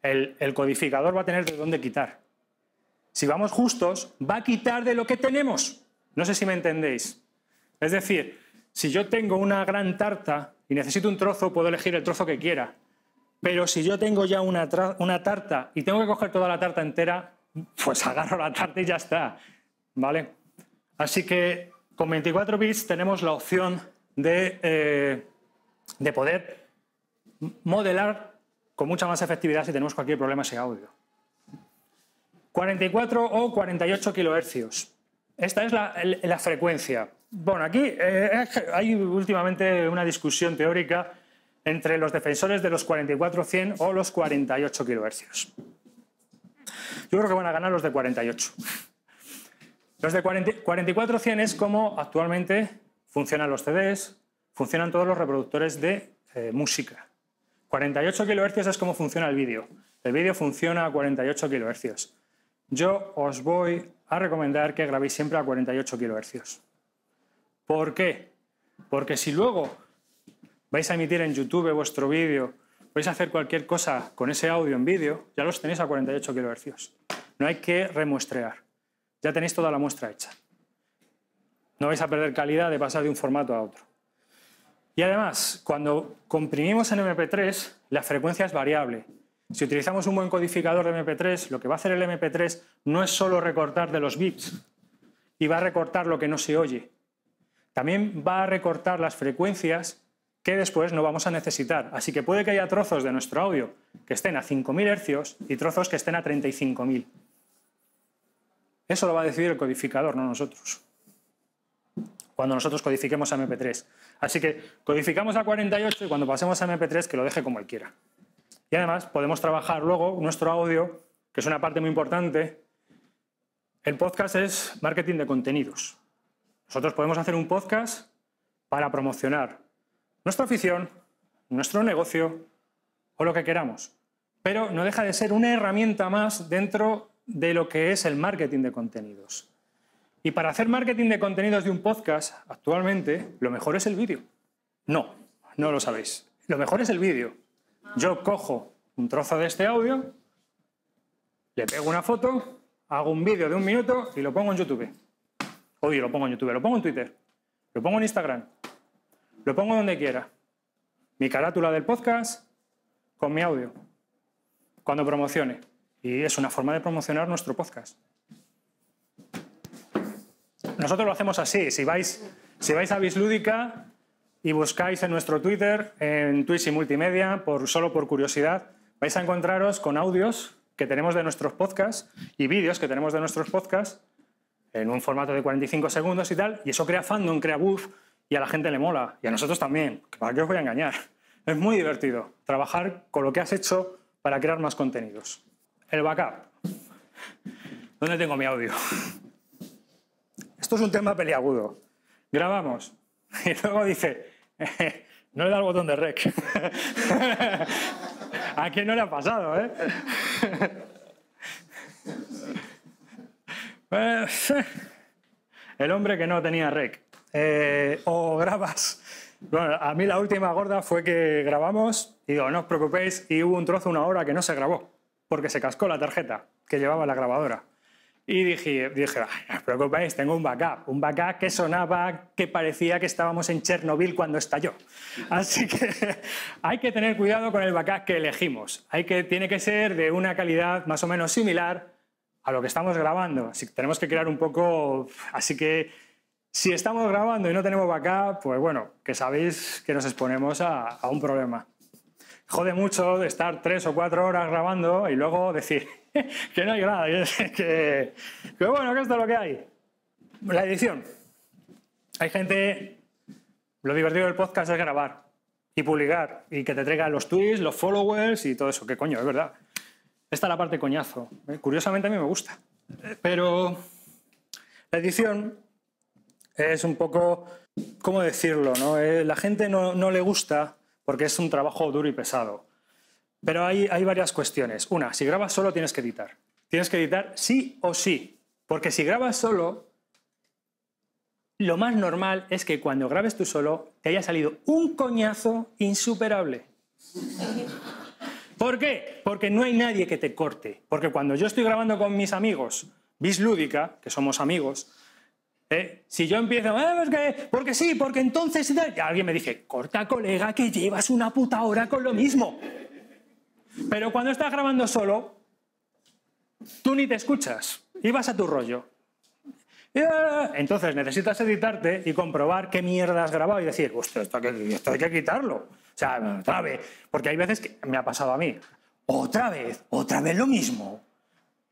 el codificador va a tener de dónde quitar. Si vamos justos, va a quitar de lo que tenemos. No sé si me entendéis. Es decir, si yo tengo una gran tarta y necesito un trozo, puedo elegir el trozo que quiera. Pero si yo tengo ya una tarta y tengo que coger toda la tarta entera, pues agarro la tarta y ya está. ¿Vale? Así que con 24 bits tenemos la opción de poder modelar con mucha más efectividad si tenemos cualquier problema ese audio. 44 o 48 kHz. Esta es la frecuencia. Bueno, aquí hay últimamente una discusión teórica entre los defensores de los 44-100 o los 48 kHz. Yo creo que van a ganar los de 48. Los de 44-100 es como actualmente funcionan los CDs, funcionan todos los reproductores de música. 48 kHz es como funciona el vídeo. El vídeo funciona a 48 kHz. Yo os voy a recomendar que grabéis siempre a 48 kHz. ¿Por qué? Porque si luego vais a emitir en YouTube vuestro vídeo, vais a hacer cualquier cosa con ese audio en vídeo, ya los tenéis a 48 kHz. No hay que remuestrear. Ya tenéis toda la muestra hecha. No vais a perder calidad de pasar de un formato a otro. Y además, cuando comprimimos en MP3, la frecuencia es variable. Si utilizamos un buen codificador de MP3, lo que va a hacer el MP3 no es solo recortar de los bits y va a recortar lo que no se oye. También va a recortar las frecuencias que después no vamos a necesitar. Así que puede que haya trozos de nuestro audio que estén a 5.000 Hz y trozos que estén a 35.000. Eso lo va a decidir el codificador, no nosotros. Cuando nosotros codifiquemos a MP3. Así que codificamos a 48 y cuando pasemos a MP3 que lo deje como él quiera. Y además podemos trabajar luego nuestro audio, que es una parte muy importante. El podcast es marketing de contenidos. Nosotros podemos hacer un podcast para promocionar nuestra afición, nuestro negocio o lo que queramos. Pero no deja de ser una herramienta más dentro de lo que es el marketing de contenidos. Y para hacer marketing de contenidos de un podcast, actualmente, lo mejor es el vídeo. No, no lo sabéis. Lo mejor es el vídeo. Yo cojo un trozo de este audio, le pego una foto, hago un vídeo de 1 minuto y lo pongo en YouTube. Oye, lo pongo en YouTube, lo pongo en Twitter, lo pongo en Instagram, lo pongo donde quiera. Mi carátula del podcast con mi audio, cuando promocione. Y es una forma de promocionar nuestro podcast. Nosotros lo hacemos así. Si vais a Bislúdica y buscáis en nuestro Twitter, en Twitch y Multimedia, solo por curiosidad, vais a encontraros con audios que tenemos de nuestros podcasts y vídeos que tenemos de nuestros podcasts en un formato de 45 segundos y tal, y eso crea fandom, crea buzz, y a la gente le mola, y a nosotros también. ¿Para qué os voy a engañar? Es muy divertido trabajar con lo que has hecho para crear más contenidos. El backup. ¿Dónde tengo mi audio? Esto es un tema peliagudo. Grabamos y luego dice, no le da el botón de rec. ¿A quién no le ha pasado, eh? El hombre que no tenía rec. O grabas. Bueno, a mí la última gorda fue que grabamos y digo, no os preocupéis, y hubo un trozo, 1 hora, que no se grabó porque se cascó la tarjeta que llevaba la grabadora. Y dije, no os preocupéis, tengo un backup que sonaba, que parecía que estábamos en Chernobyl cuando estalló. Así que hay que tener cuidado con el backup que elegimos. Tiene que ser de una calidad más o menos similar a lo que estamos grabando. Así que tenemos que crear un poco... Así que si estamos grabando y no tenemos backup, pues bueno, que sabéis que nos exponemos a un problema. Jode mucho de estar 3 o 4 horas grabando y luego decir que no hay nada, que bueno, que esto es lo que hay. La edición. Hay gente... Lo divertido del podcast es grabar y publicar y que te traigan los tweets, los followers y todo eso. ¿Qué coño? Es verdad. Esta es la parte coñazo. Curiosamente a mí me gusta. Pero la edición es un poco... ¿Cómo decirlo? ¿No? La gente no le gusta porque es un trabajo duro y pesado. Pero hay varias cuestiones. Una, si grabas solo tienes que editar. Tienes que editar sí o sí. Porque si grabas solo, lo más normal es que cuando grabes tú solo te haya salido un coñazo insuperable. ¿Por qué? Porque no hay nadie que te corte. Porque cuando yo estoy grabando con mis amigos, Bislúdica, que somos amigos, si yo empiezo, porque sí, porque entonces... Y alguien me dice, corta, colega, que llevas una puta hora con lo mismo. Pero cuando estás grabando solo, tú ni te escuchas y vas a tu rollo. Entonces necesitas editarte y comprobar qué mierda has grabado y decir, hostia, esto hay que quitarlo. O sea, otra vez. Porque hay veces que me ha pasado a mí. Otra vez lo mismo.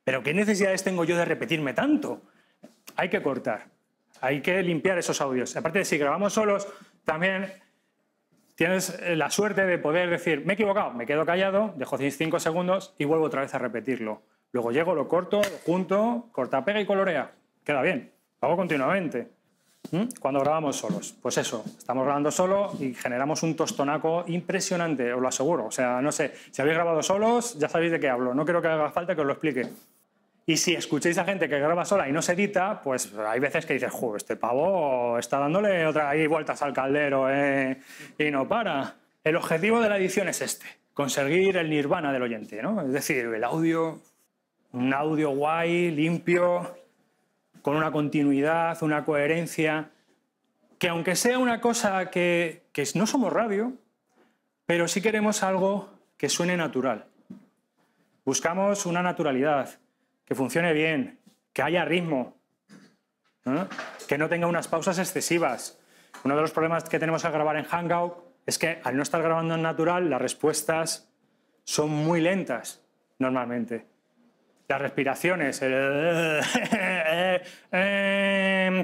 Pero ¿qué necesidades tengo yo de repetirme tanto? Hay que cortar. Hay que limpiar esos audios. Aparte de si grabamos solos, también tienes la suerte de poder decir, me he equivocado, me quedo callado, dejo 5 segundos y vuelvo otra vez a repetirlo. Luego llego, lo corto, lo junto, corta, pega y colorea. Queda bien. Lo hago continuamente. Cuando grabamos solos. Pues eso, estamos grabando solo y generamos un tostonaco impresionante, os lo aseguro. O sea, no sé, si habéis grabado solos, ya sabéis de qué hablo. No creo que haga falta que os lo explique. Y si escucháis a gente que graba sola y no se edita, pues hay veces que dices, joder, este pavo está dándole ahí vueltas al caldero y no para. El objetivo de la edición es este, conseguir el nirvana del oyente, ¿no? Es decir, el audio, un audio guay, limpio, con una continuidad, una coherencia, que aunque sea una cosa que no somos radio, pero sí queremos algo que suene natural. Buscamos una naturalidad, que funcione bien, que haya ritmo, ¿no? Que no tenga unas pausas excesivas. Uno de los problemas que tenemos al grabar en Hangout es que al no estar grabando en natural, las respuestas son muy lentas normalmente. Las respiraciones,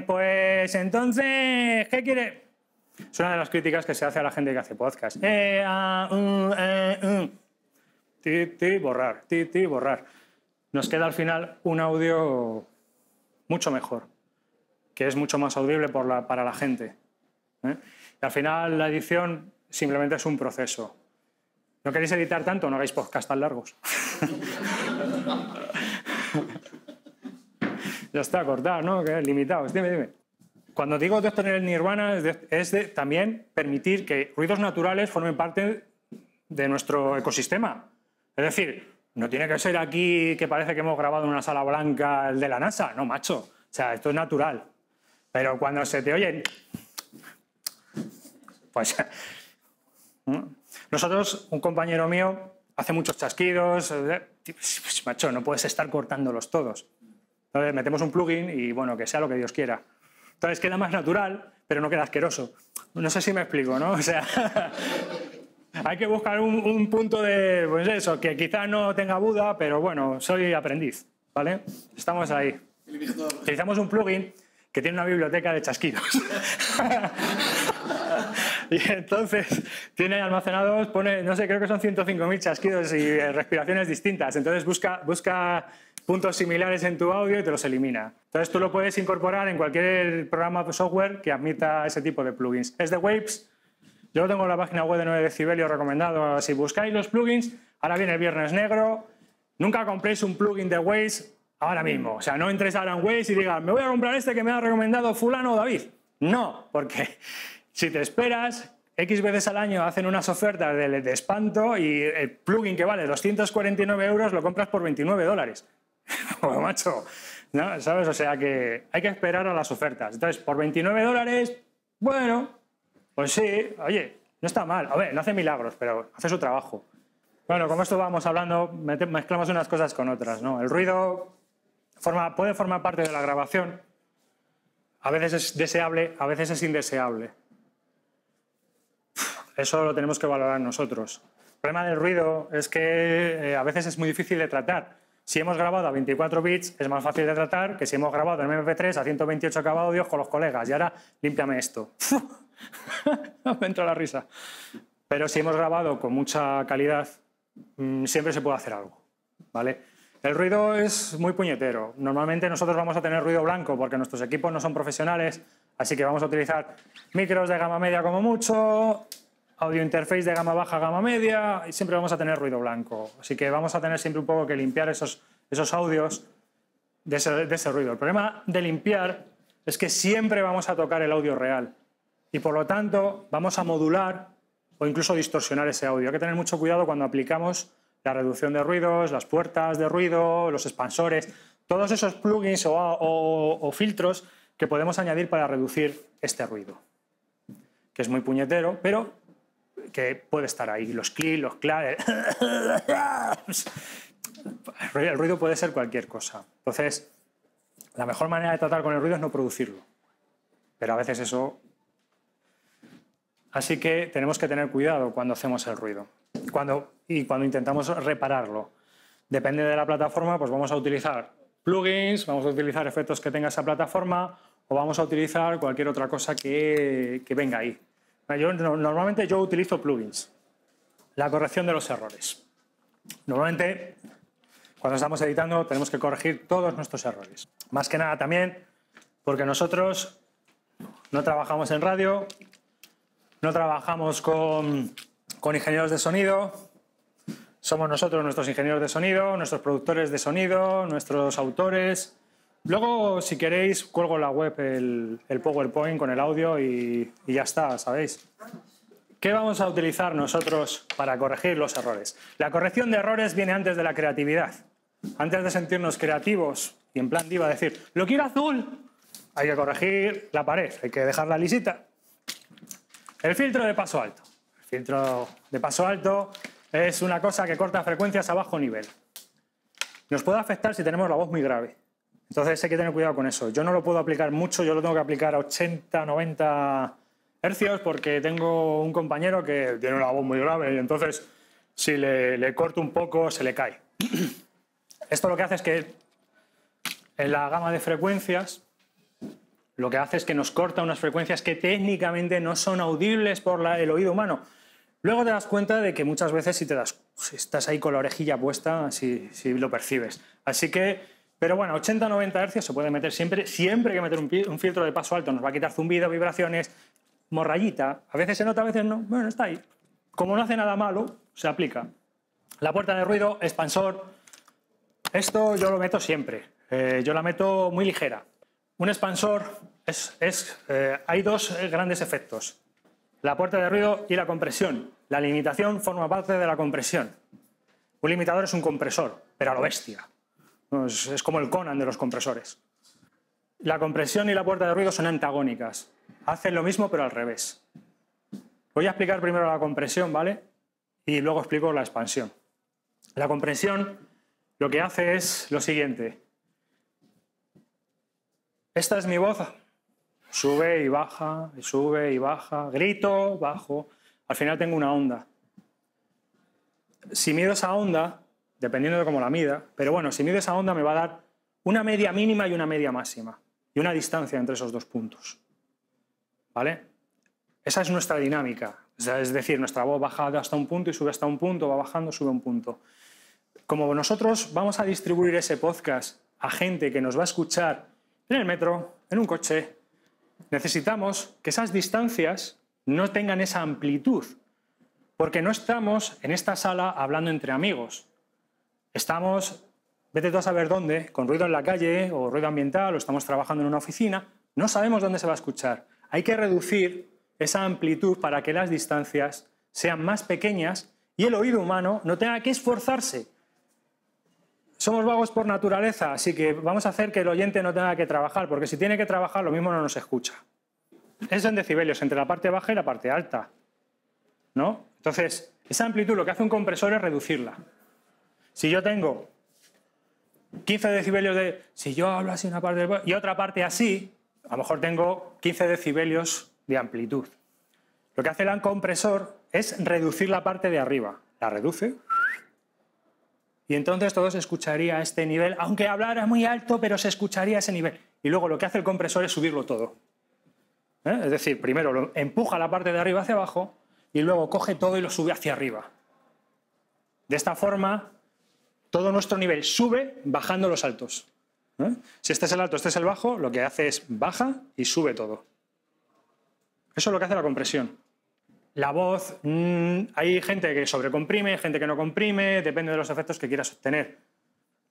pues entonces, ¿qué quiere? Es una de las críticas que se hace a la gente que hace podcast. Borrar, borrar. Nos queda al final un audio mucho mejor, que es mucho más audible para la gente. Y al final la edición simplemente es un proceso. ¿No queréis editar tanto? No hagáis podcast tan largos. Ya está, cortado, ¿no? Limitados. Dime. Cuando digo de obtener el nirvana es de también permitir que ruidos naturales formen parte de nuestro ecosistema. Es decir, no tiene que ser aquí que parece que hemos grabado en una sala blanca el de la NASA. No, macho. O sea, esto es natural. Pero cuando se te oye... Pues... Nosotros, un compañero mío, hace muchos chasquidos. Pues, macho, no puedes estar cortándolos todos. Entonces metemos un plugin y, bueno, que sea lo que Dios quiera. Entonces queda más natural, pero no queda asqueroso. No sé si me explico, ¿no? O sea... Hay que buscar un punto de, pues eso, que quizás no tenga Buda, pero bueno, soy aprendiz, ¿vale? Estamos ahí. Utilizamos un plugin que tiene una biblioteca de chasquidos. Y entonces tiene almacenados, pone, no sé, creo que son 105.000 chasquidos y respiraciones distintas. Entonces busca puntos similares en tu audio y te los elimina. Entonces tú lo puedes incorporar en cualquier programa de software que admita ese tipo de plugins. Es de Waves. Yo lo tengo en la página web de 9 decibelios recomendado. Si buscáis los plugins, ahora viene el Viernes Negro. Nunca compréis un plugin de Waves ahora mismo. O sea, no entres ahora en Waves y digas, me voy a comprar este que me ha recomendado fulano o David. No, porque si te esperas, X veces al año hacen unas ofertas de espanto y el plugin que vale 249 euros lo compras por $29. Pues macho, ¿no? ¿Sabes? O sea que hay que esperar a las ofertas. Entonces, por $29, bueno, pues sí, oye, no está mal. A ver, no hace milagros, pero hace su trabajo. Bueno, como esto vamos hablando, mezclamos unas cosas con otras, ¿no? El ruido puede formar parte de la grabación. A veces es deseable, a veces es indeseable. Eso lo tenemos que valorar nosotros. El problema del ruido es que a veces es muy difícil de tratar. Si hemos grabado a 24 bits es más fácil de tratar que si hemos grabado en MP3 a 128 KB audios con los colegas. Y ahora, límpiame esto. Me entra la risa. Pero si hemos grabado con mucha calidad, siempre se puede hacer algo, ¿vale? El ruido es muy puñetero. Normalmente nosotros vamos a tener ruido blanco porque nuestros equipos no son profesionales, así que vamos a utilizar micros de gama media como mucho, audio interface de gama baja, gama media, y siempre vamos a tener ruido blanco. Así que vamos a tener siempre un poco que limpiar esos audios de ese ruido. El problema de limpiar es que siempre vamos a tocar el audio real y por lo tanto vamos a modular o incluso distorsionar ese audio. Hay que tener mucho cuidado cuando aplicamos la reducción de ruidos, las puertas de ruido, los expansores, todos esos plugins o filtros que podemos añadir para reducir este ruido, que es muy puñetero, pero que puede estar ahí. Los clics, los claves. El ruido puede ser cualquier cosa. Entonces, la mejor manera de tratar con el ruido es no producirlo. Pero a veces eso... Así que tenemos que tener cuidado cuando hacemos el ruido. Cuando intentamos repararlo. Depende de la plataforma, pues vamos a utilizar plugins, vamos a utilizar efectos que tenga esa plataforma o vamos a utilizar cualquier otra cosa que venga ahí. Normalmente yo utilizo plugins. La corrección de los errores. Normalmente, cuando estamos editando, tenemos que corregir todos nuestros errores. Más que nada también porque nosotros no trabajamos en radio, no trabajamos con ingenieros de sonido, somos nosotros nuestros ingenieros de sonido, nuestros productores de sonido, nuestros autores. Luego, si queréis, cuelgo en la web el PowerPoint con el audio y ya está, ¿sabéis? ¿Qué vamos a utilizar nosotros para corregir los errores? La corrección de errores viene antes de la creatividad. Antes de sentirnos creativos y en plan diva decir, lo quiero azul, hay que corregir la pared, hay que dejarla lisita. El filtro de paso alto. El filtro de paso alto es una cosa que corta frecuencias a bajo nivel. Nos puede afectar si tenemos la voz muy grave. Entonces hay que tener cuidado con eso. Yo no lo puedo aplicar mucho, yo lo tengo que aplicar a 80, 90 hercios porque tengo un compañero que tiene una voz muy grave y entonces si le corto un poco se le cae. Esto lo que hace es que en la gama de frecuencias lo que hace es que nos corta unas frecuencias que técnicamente no son audibles por el oído humano. Luego te das cuenta de que muchas veces si estás ahí con la orejilla puesta, si lo percibes. Así que, pero bueno, 80-90 Hz se puede meter siempre hay que meter un filtro de paso alto, nos va a quitar zumbido, vibraciones, morrayita. A veces se nota, a veces no. Bueno, está ahí. Como no hace nada malo, se aplica. La puerta de ruido, expansor. Esto yo lo meto siempre. Yo la meto muy ligera. Un expansor hay dos grandes efectos. La puerta de ruido y la compresión. La limitación forma parte de la compresión. Un limitador es un compresor, pero a lo bestia. Es como el Conan de los compresores. La compresión y la puerta de ruido son antagónicas. Hacen lo mismo, pero al revés. Voy a explicar primero la compresión, ¿vale? Y luego explico la expansión. La compresión lo que hace es lo siguiente. Esta es mi voz. Sube y baja, grito, bajo. Al final tengo una onda. Si mido esa onda, dependiendo de cómo la mida, pero bueno, si mido esa onda me va a dar una media mínima y una media máxima, y una distancia entre esos dos puntos. ¿Vale? Esa es nuestra dinámica. Es decir, nuestra voz baja hasta un punto y sube hasta un punto, va bajando, sube un punto. Como nosotros vamos a distribuir ese podcast a gente que nos va a escuchar en el metro, en un coche, necesitamos que esas distancias no tengan esa amplitud, porque no estamos en esta sala hablando entre amigos. Estamos, vete tú a saber dónde, con ruido en la calle o ruido ambiental, o estamos trabajando en una oficina, no sabemos dónde se va a escuchar. Hay que reducir esa amplitud para que las distancias sean más pequeñas y el oído humano no tenga que esforzarse. Somos vagos por naturaleza, así que vamos a hacer que el oyente no tenga que trabajar, porque si tiene que trabajar, lo mismo no nos escucha. Es en decibelios, entre la parte baja y la parte alta, ¿no? Entonces, esa amplitud lo que hace un compresor es reducirla. Si yo tengo 15 decibelios de... Si yo hablo así una parte y otra parte así, a lo mejor tengo 15 decibelios de amplitud. Lo que hace el compresor es reducir la parte de arriba. La reduce y entonces todo se escucharía a este nivel, aunque hablara muy alto, pero se escucharía a ese nivel. Y luego lo que hace el compresor es subirlo todo. Es decir, primero empuja la parte de arriba hacia abajo y luego coge todo y lo sube hacia arriba. De esta forma, todo nuestro nivel sube bajando los altos. Si este es el alto, este es el bajo, lo que hace es baja y sube todo. Eso es lo que hace la compresión. La voz, hay gente que sobrecomprime, gente que no comprime, depende de los efectos que quieras obtener.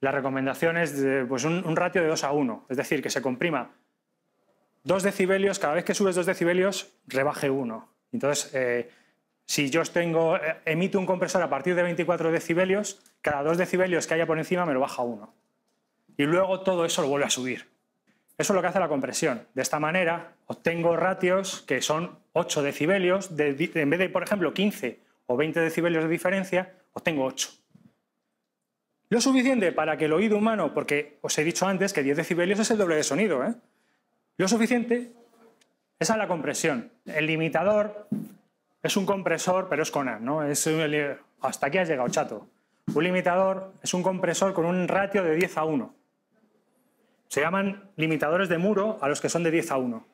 La recomendación es pues un ratio de 2:1, es decir, que se comprima 2 decibelios, cada vez que subes 2 decibelios, rebaje 1. Entonces, si yo emito un compresor a partir de 24 decibelios, cada 2 decibelios que haya por encima me lo baja 1. Y luego todo eso lo vuelve a subir. Eso es lo que hace la compresión. De esta manera obtengo ratios que son 8 decibelios, en vez de, por ejemplo, 15 o 20 decibelios de diferencia, obtengo 8. Lo suficiente para que el oído humano, porque os he dicho antes que 10 decibelios es el doble de sonido, lo suficiente, esa es la compresión. El limitador es un compresor, pero es con A, ¿no? Hasta aquí has llegado, chato. Un limitador es un compresor con un ratio de 10:1. Se llaman limitadores de muro a los que son de 10:1.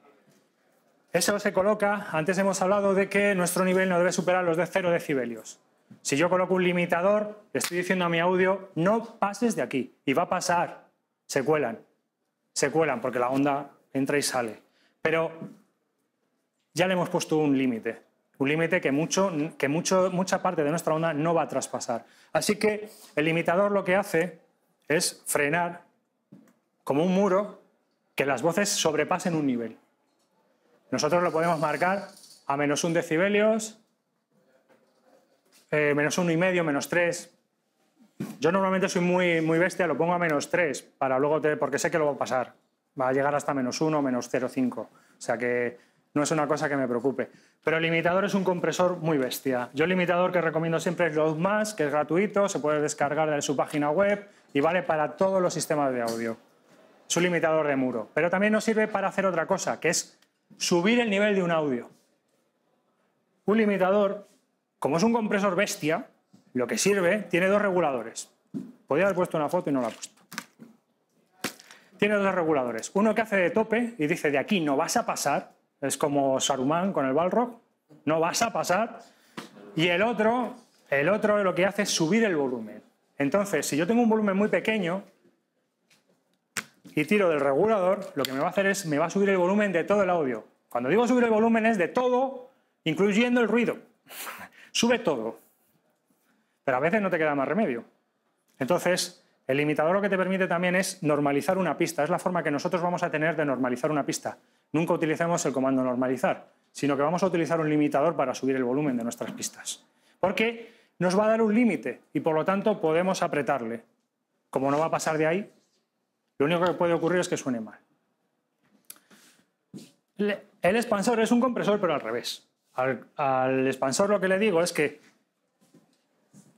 Eso se coloca, antes hemos hablado de que nuestro nivel no debe superar los de 0 decibelios. Si yo coloco un limitador, le estoy diciendo a mi audio, no pases de aquí. Y va a pasar, se cuelan porque la onda entra y sale. Pero ya le hemos puesto un límite que mucha parte de nuestra onda no va a traspasar. Así que el limitador lo que hace es frenar como un muro que las voces sobrepasen un nivel. Nosotros lo podemos marcar a -1 decibelios, -1,5, -3. Yo normalmente soy muy bestia, lo pongo a -3 para luego porque sé que lo va a pasar. Va a llegar hasta -1, -0,5. O sea que no es una cosa que me preocupe. Pero el limitador es un compresor muy bestia. Yo el limitador que recomiendo siempre es Loudmask, que es gratuito, se puede descargar de su página web y vale para todos los sistemas de audio. Es un limitador de muro. Pero también nos sirve para hacer otra cosa, que es subir el nivel de un audio. Un limitador, como es un compresor bestia, lo que sirve, tiene 2 reguladores. Podría haber puesto una foto y no la he puesto. Tiene 2 reguladores. Uno que hace de tope y dice, de aquí no vas a pasar. Es como Saruman con el Balrog. No vas a pasar. Y el otro lo que hace es subir el volumen. Entonces, si yo tengo un volumen muy pequeño y tiro del regulador, lo que me va a hacer es, me va a subir el volumen de todo el audio. Cuando digo subir el volumen es de todo, incluyendo el ruido. Sube todo. Pero a veces no te queda más remedio. Entonces, el limitador lo que te permite también es normalizar una pista. Es la forma que nosotros vamos a tener de normalizar una pista. Nunca utilicemos el comando normalizar, sino que vamos a utilizar un limitador para subir el volumen de nuestras pistas. Porque nos va a dar un límite y por lo tanto podemos apretarle. Como no va a pasar de ahí, lo único que puede ocurrir es que suene mal. El expansor es un compresor, pero al revés. Al expansor lo que le digo es que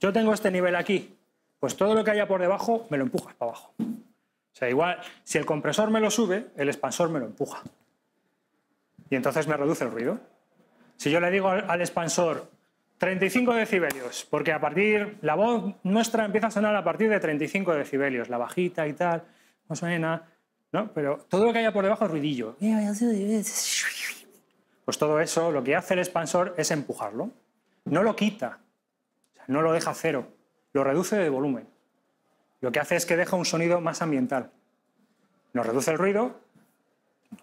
yo tengo este nivel aquí, pues todo lo que haya por debajo me lo empujas para abajo. O sea, igual, si el compresor me lo sube, el expansor me lo empuja. Y entonces me reduce el ruido. Si yo le digo al expansor 35 decibelios, porque la voz nuestra empieza a sonar a partir de 35 decibelios, la bajita y tal, no suena, ¿no? Pero todo lo que haya por debajo es ruidillo. Pues todo eso, lo que hace el expansor es empujarlo. No lo quita, no lo deja cero, lo reduce de volumen. Lo que hace es que deja un sonido más ambiental. Nos reduce el ruido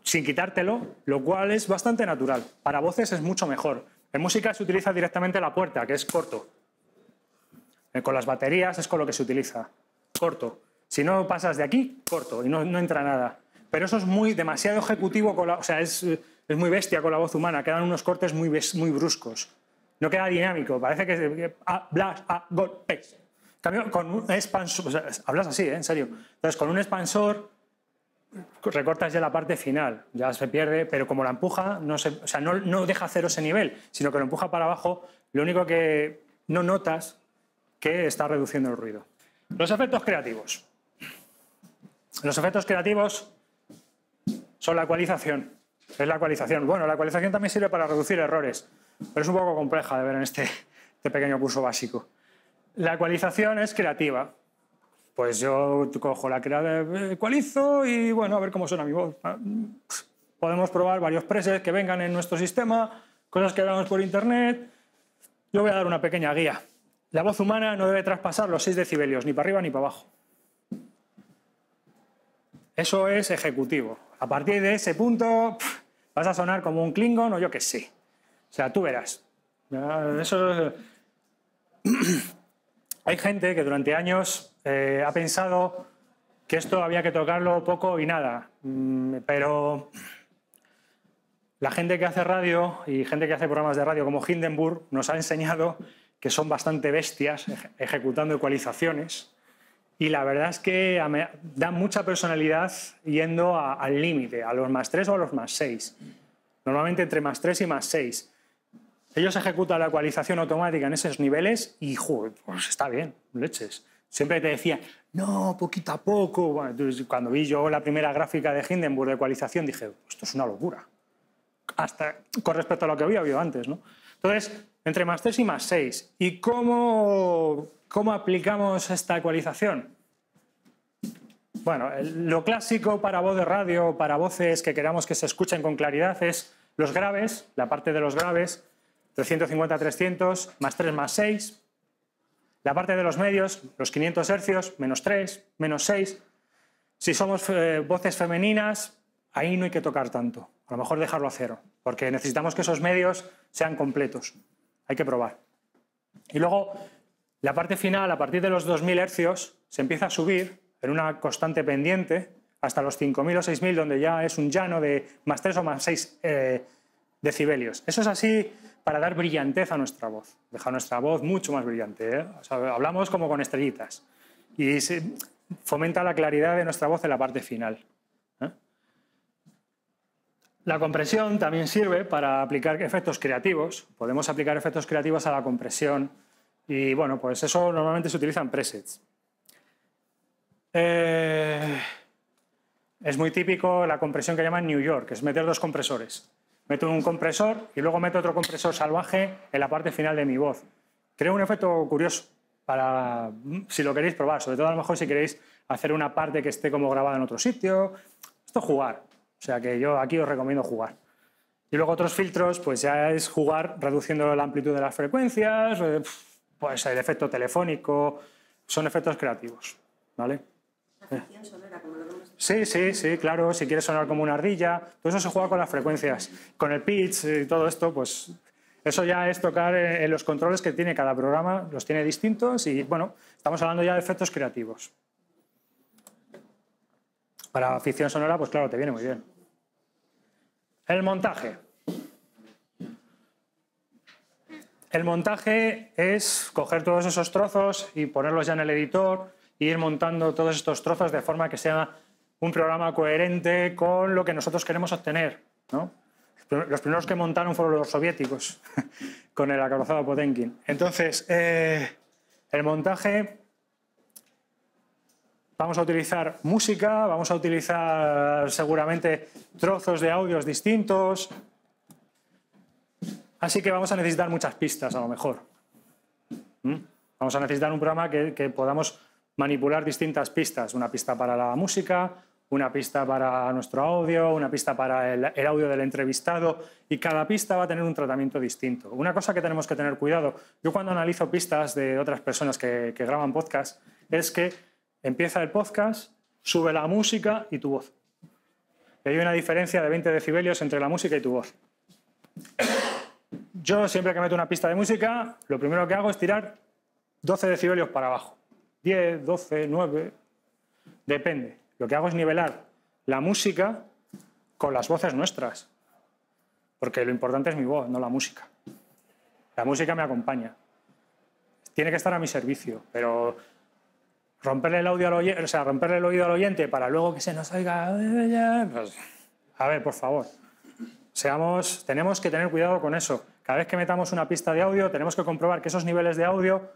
sin quitártelo, lo cual es bastante natural. Para voces es mucho mejor. En música se utiliza directamente la puerta, que es corto. Con las baterías es con lo que se utiliza. Corto. Si no pasas de aquí, corto, y no entra nada. Pero eso es demasiado ejecutivo, o sea, es muy bestia con la voz humana. Quedan unos cortes muy bruscos. No queda dinámico. Parece que blas, golpes. En cambio, con un expansor, o sea, hablas así, en serio. Entonces, con un expansor recortas ya la parte final, ya se pierde, pero como la empuja, no deja cero ese nivel, sino que lo empuja para abajo, lo único que no notas que está reduciendo el ruido. Los efectos creativos. Los efectos creativos son la ecualización. Es la ecualización. Bueno, la ecualización también sirve para reducir errores, pero es un poco compleja de ver en este pequeño curso básico. La ecualización es creativa. Pues yo cojo ecualizo y bueno, a ver cómo suena mi voz. Podemos probar varios presets que vengan en nuestro sistema, cosas que veamos por internet. Yo voy a dar una pequeña guía. La voz humana no debe traspasar los 6 decibelios, ni para arriba ni para abajo. Eso es ejecutivo. A partir de ese punto vas a sonar como un Klingon o yo qué sé. O sea, tú verás. Eso... Hay gente que durante años ha pensado que esto había que tocarlo poco y nada, pero la gente que hace radio y gente que hace programas de radio como Hindenburg nos ha enseñado que son bastante bestias ejecutando ecualizaciones y la verdad es que dan mucha personalidad yendo al límite, a los +3 o a los +6. Normalmente entre +3 y +6. Ellos ejecutan la ecualización automática en esos niveles y, joder, pues está bien, leches. Siempre te decían, no, poquito a poco. Bueno, entonces, cuando vi yo la primera gráfica de Hindenburg de ecualización, dije, esto es una locura. Hasta con respecto a lo que había habido antes, ¿no? Entonces, entre +3 y +6. ¿Y cómo aplicamos esta ecualización? Bueno, lo clásico para voz de radio, para voces que queramos que se escuchen con claridad, es los graves, la parte de los graves, 350 a 300, +3, +6. La parte de los medios, los 500 hercios, -3, -6. Si somos voces femeninas, ahí no hay que tocar tanto. A lo mejor dejarlo a 0, porque necesitamos que esos medios sean completos. Hay que probar. Y luego, la parte final, a partir de los 2000 hercios, se empieza a subir en una constante pendiente hasta los 5000 o 6000, donde ya es un llano de +3 o +6 decibelios. Eso es así para dar brillantez a nuestra voz, dejar nuestra voz mucho más brillante, ¿eh? O sea, hablamos como con estrellitas y se fomenta la claridad de nuestra voz en la parte final, ¿eh? La compresión también sirve para aplicar efectos creativos. Podemos aplicar efectos creativos a la compresión y bueno, pues eso normalmente se utiliza en presets. Es muy típico la compresión que llaman New York, que es meter 2 compresores. Meto un compresor y luego meto otro compresor salvaje en la parte final de mi voz. Creo un efecto curioso para si lo queréis probar, sobre todo a lo mejor si queréis hacer una parte que esté como grabada en otro sitio. Esto es jugar, o sea que yo aquí os recomiendo jugar. Y luego otros filtros, pues ya es jugar reduciendo la amplitud de las frecuencias, pues el efecto telefónico, son efectos creativos, ¿vale? La ficción sonora, como lo vemos. Sí, claro, si quieres sonar como una ardilla, todo eso se juega con las frecuencias, con el pitch y todo esto, pues eso ya es tocar en los controles que tiene cada programa, los tiene distintos y bueno, estamos hablando ya de efectos creativos. Para ficción sonora, pues claro, te viene muy bien. El montaje. El montaje es coger todos esos trozos y ponerlos ya en el editor e ir montando todos estos trozos de forma que sea un programa coherente con lo que nosotros queremos obtener, ¿no? Los primeros que montaron fueron los soviéticos con el acorazado Potemkin. Entonces, el montaje, vamos a utilizar música, vamos a utilizar seguramente trozos de audios distintos, así que vamos a necesitar muchas pistas a lo mejor. Vamos a necesitar un programa que podamos manipular distintas pistas, una pista para la música, una pista para nuestro audio, una pista para el audio del entrevistado, y cada pista va a tener un tratamiento distinto. Una cosa que tenemos que tener cuidado, yo cuando analizo pistas de otras personas que graban podcast, es que empieza el podcast, sube la música y tu voz. Y hay una diferencia de 20 decibelios entre la música y tu voz. Yo siempre que meto una pista de música, lo primero que hago es tirar 12 decibelios para abajo. 10, 12, 9, depende. Lo que hago es nivelar la música con las voces nuestras, porque lo importante es mi voz, no la música. La música me acompaña. Tiene que estar a mi servicio, pero romperle el audio al oyente, o sea, romperle el oído al oyente para luego que se nos oiga... Pues, a ver, por favor. Tenemos que tener cuidado con eso. Cada vez que metamos una pista de audio, tenemos que comprobar que esos niveles de audio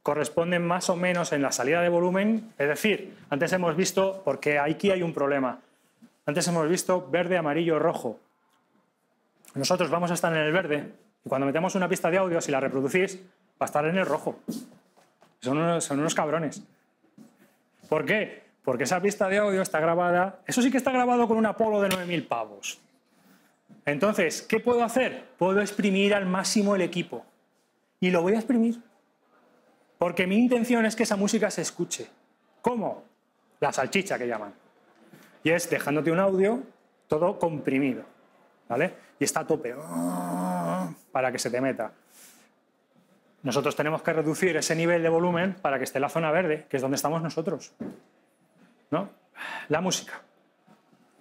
corresponden más o menos en la salida de volumen. Es decir, antes hemos visto, porque aquí hay un problema, antes hemos visto verde, amarillo, rojo. Nosotros vamos a estar en el verde y cuando metemos una pista de audio, si la reproducís, va a estar en el rojo. Son unos cabrones. ¿Por qué? Porque esa pista de audio está grabada, eso sí que está grabado con un Apollo de 9.000 pavos. Entonces, ¿qué puedo hacer? Puedo exprimir al máximo el equipo. Y lo voy a exprimir. Porque mi intención es que esa música se escuche. ¿Cómo? La salchicha que llaman. Y es dejándote un audio todo comprimido, ¿vale? Y está a tope para que se te meta. Nosotros tenemos que reducir ese nivel de volumen para que esté en la zona verde, que es donde estamos nosotros, ¿no? La música.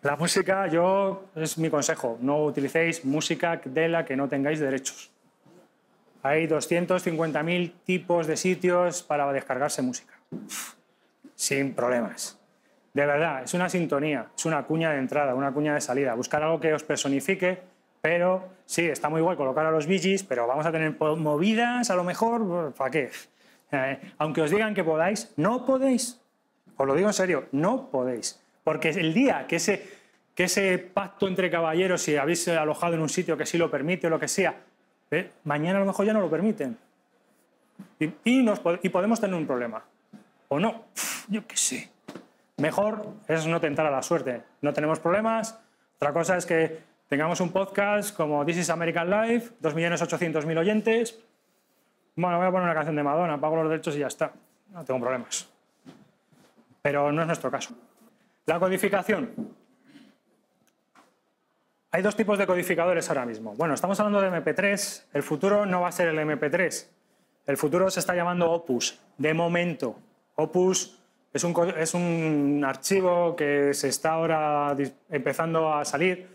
La música, es mi consejo, no utilicéis música de la que no tengáis derechos. Hay 250.000 tipos de sitios para descargarse música. Sin problemas. De verdad, es una sintonía, es una cuña de entrada, una cuña de salida. Buscar algo que os personifique, pero sí, está muy guay colocar a los Bee Gees, pero vamos a tener movidas, a lo mejor, ¿para qué? Aunque os digan que podáis, no podéis. Os lo digo en serio, no podéis. Porque el día que ese pacto entre caballeros, si habéis alojado en un sitio que sí lo permite o lo que sea, mañana a lo mejor ya no lo permiten. Y podemos tener un problema. O no, yo qué sé. Mejor es no tentar a la suerte. No tenemos problemas. Otra cosa es que tengamos un podcast como This is American Life, 2.800.000 oyentes. Bueno, voy a poner una canción de Madonna, pago los derechos y ya está. No tengo problemas. Pero no es nuestro caso. La codificación. Hay dos tipos de codificadores ahora mismo. Bueno, estamos hablando de MP3. El futuro no va a ser el MP3. El futuro se está llamando Opus. De momento. Opus es un archivo que se está ahora empezando a salir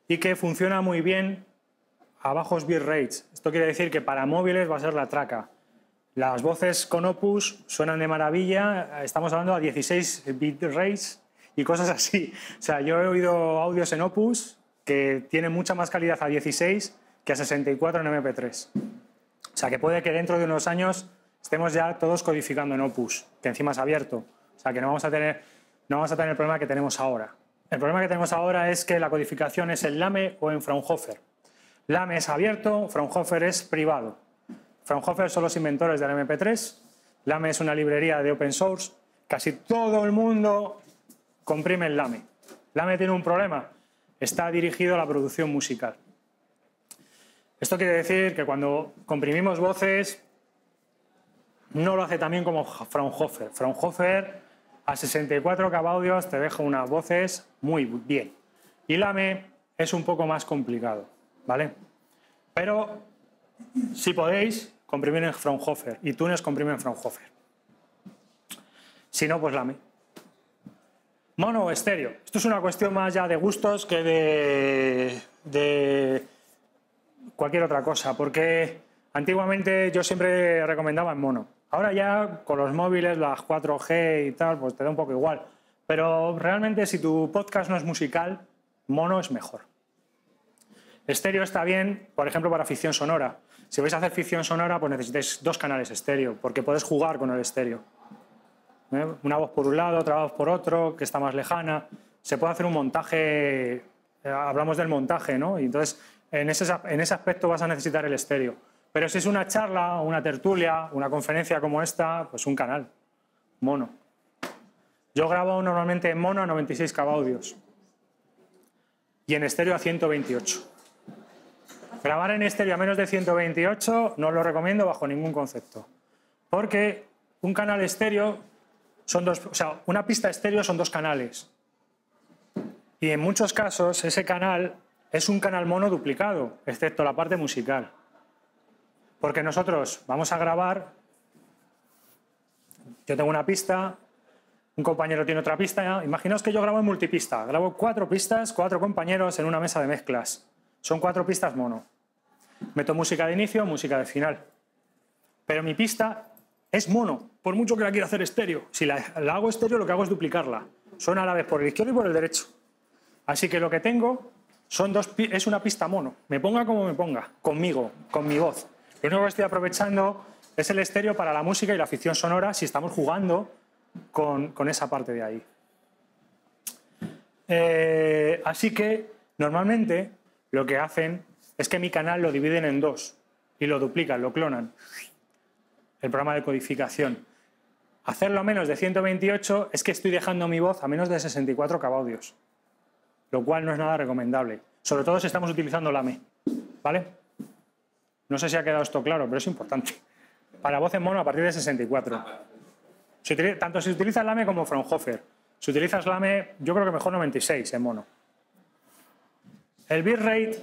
y que funciona muy bien a bajos bitrates. Esto quiere decir que para móviles va a ser la traca. Las voces con Opus suenan de maravilla. Estamos hablando a 16 bitrates y cosas así. O sea, yo he oído audios en Opus que tienen mucha más calidad a 16 que a 64 en MP3. O sea, que puede que dentro de unos años estemos ya todos codificando en Opus, que encima es abierto. O sea, que no vamos a tener el problema que tenemos ahora. El problema que tenemos ahora es que la codificación es en LAME o en Fraunhofer. LAME es abierto, Fraunhofer es privado. Fraunhofer son los inventores del MP3. LAME es una librería de open source. Casi todo el mundo comprime en LAME. LAME tiene un problema. Está dirigido a la producción musical. Esto quiere decir que cuando comprimimos voces, no lo hace tan bien como Fraunhofer. Fraunhofer a 64 kbaudios te deja unas voces muy bien. Y LAME es un poco más complicado, ¿vale? Pero si podéis, comprimir en Fraunhofer. Y iTunes comprime en Fraunhofer. Si no, pues LAME. Mono o estéreo. Esto es una cuestión más ya de gustos que de cualquier otra cosa, porque antiguamente yo siempre recomendaba en mono. Ahora ya con los móviles, las 4G y tal, pues te da un poco igual. Pero realmente si tu podcast no es musical, mono es mejor. Estéreo está bien, por ejemplo, para ficción sonora. Si vais a hacer ficción sonora, pues necesitáis 2 canales estéreo, porque puedes jugar con el estéreo. Una voz por un lado, otra voz por otro, que está más lejana. Se puede hacer un montaje, hablamos del montaje, ¿no? Y entonces, en ese aspecto vas a necesitar el estéreo. Pero si es una charla, una tertulia, una conferencia como esta, pues un canal. mono. Yo grabo normalmente en mono a 96 kbaudios y en estéreo a 128. Grabar en estéreo a menos de 128 no lo recomiendo bajo ningún concepto, porque un canal estéreo son dos, o sea, una pista estéreo son dos canales. Y en muchos casos ese canal es un canal mono duplicado, excepto la parte musical. Porque nosotros vamos a grabar, yo tengo una pista, un compañero tiene otra pista. Imaginaos que yo grabo en multipista, grabo 4 pistas, 4 compañeros en una mesa de mezclas. Son 4 pistas mono. Meto música de inicio, música de final. Pero mi pista es mono, por mucho que la quiera hacer estéreo. Si la hago estéreo, lo que hago es duplicarla. Suena a la vez por el izquierdo y por el derecho. Así que lo que tengo es una pista mono. Me ponga como me ponga, conmigo, con mi voz. Lo único que estoy aprovechando es el estéreo para la música y la ficción sonora si estamos jugando con esa parte de ahí. Así que normalmente lo que hacen es que mi canal lo dividen en 2 y lo duplican, lo clonan. El programa de codificación. Hacerlo a menos de 128 es que estoy dejando mi voz a menos de 64 kbaudios, lo cual no es nada recomendable, sobre todo si estamos utilizando LAME, ¿vale? No sé si ha quedado esto claro, pero es importante. Para voz en mono a partir de 64. Tanto si utilizas LAME como Fraunhofer. Si utilizas LAME, yo creo que mejor 96 en mono. El bitrate,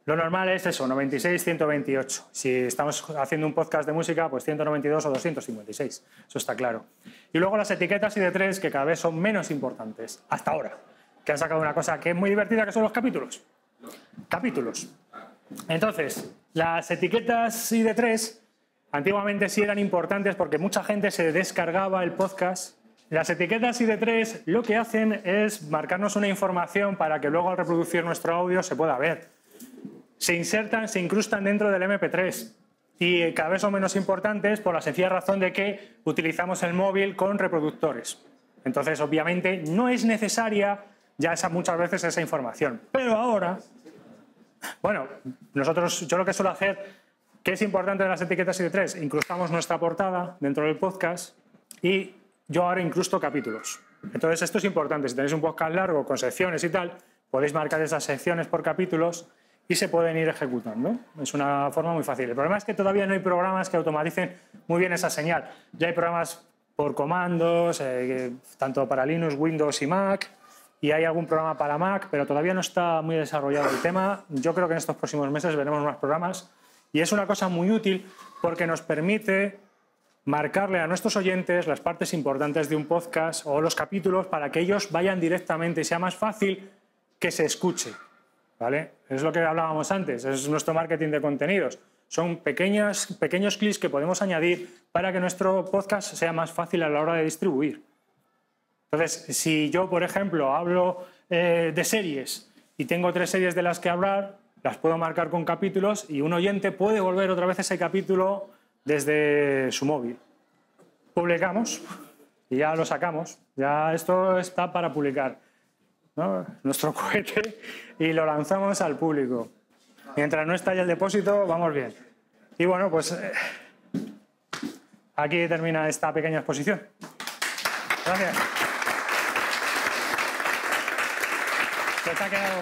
lo normal es eso, 96, 128. Si estamos haciendo un podcast de música, pues 192 o 256. Eso está claro. Y luego las etiquetas ID3, que cada vez son menos importantes, hasta ahora. Que han sacado una cosa que es muy divertida, que son los capítulos. Capítulos. Entonces, las etiquetas ID3 antiguamente sí eran importantes porque mucha gente se descargaba el podcast. Las etiquetas ID3 lo que hacen es marcarnos una información para que luego al reproducir nuestro audio se pueda ver. Se insertan, se incrustan dentro del MP3 y cada vez son menos importantes por la sencilla razón de que utilizamos el móvil con reproductores. Entonces, obviamente, no es necesaria ya muchas veces esa información. Pero ahora, bueno, yo lo que suelo hacer, que es importante de las etiquetas ID3, incrustamos nuestra portada dentro del podcast y yo ahora incrusto capítulos. Entonces, esto es importante. Si tenéis un podcast largo con secciones y tal, podéis marcar esas secciones por capítulos y se pueden ir ejecutando. Es una forma muy fácil. El problema es que todavía no hay programas que automaticen muy bien esa señal. Ya hay programas por comandos, tanto para Linux, Windows y Mac, y hay algún programa para Mac, pero todavía no está muy desarrollado el tema. Yo creo que en estos próximos meses veremos más programas y es una cosa muy útil porque nos permite marcarle a nuestros oyentes las partes importantes de un podcast o los capítulos para que ellos vayan directamente y sea más fácil que se escuche. ¿Vale? Es lo que hablábamos antes, es nuestro marketing de contenidos. Son pequeños clics que podemos añadir para que nuestro podcast sea más fácil a la hora de distribuir. Entonces, si yo, por ejemplo, hablo de series y tengo 3 series de las que hablar, las puedo marcar con capítulos y un oyente puede volver otra vez a ese capítulo desde su móvil. Publicamos y ya lo sacamos. Ya esto está para publicar, ¿no? Nuestro cohete y lo lanzamos al público. Mientras no estalle el depósito, vamos bien. Y bueno, pues aquí termina esta pequeña exposición. Gracias. ¿Qué te ha quedado?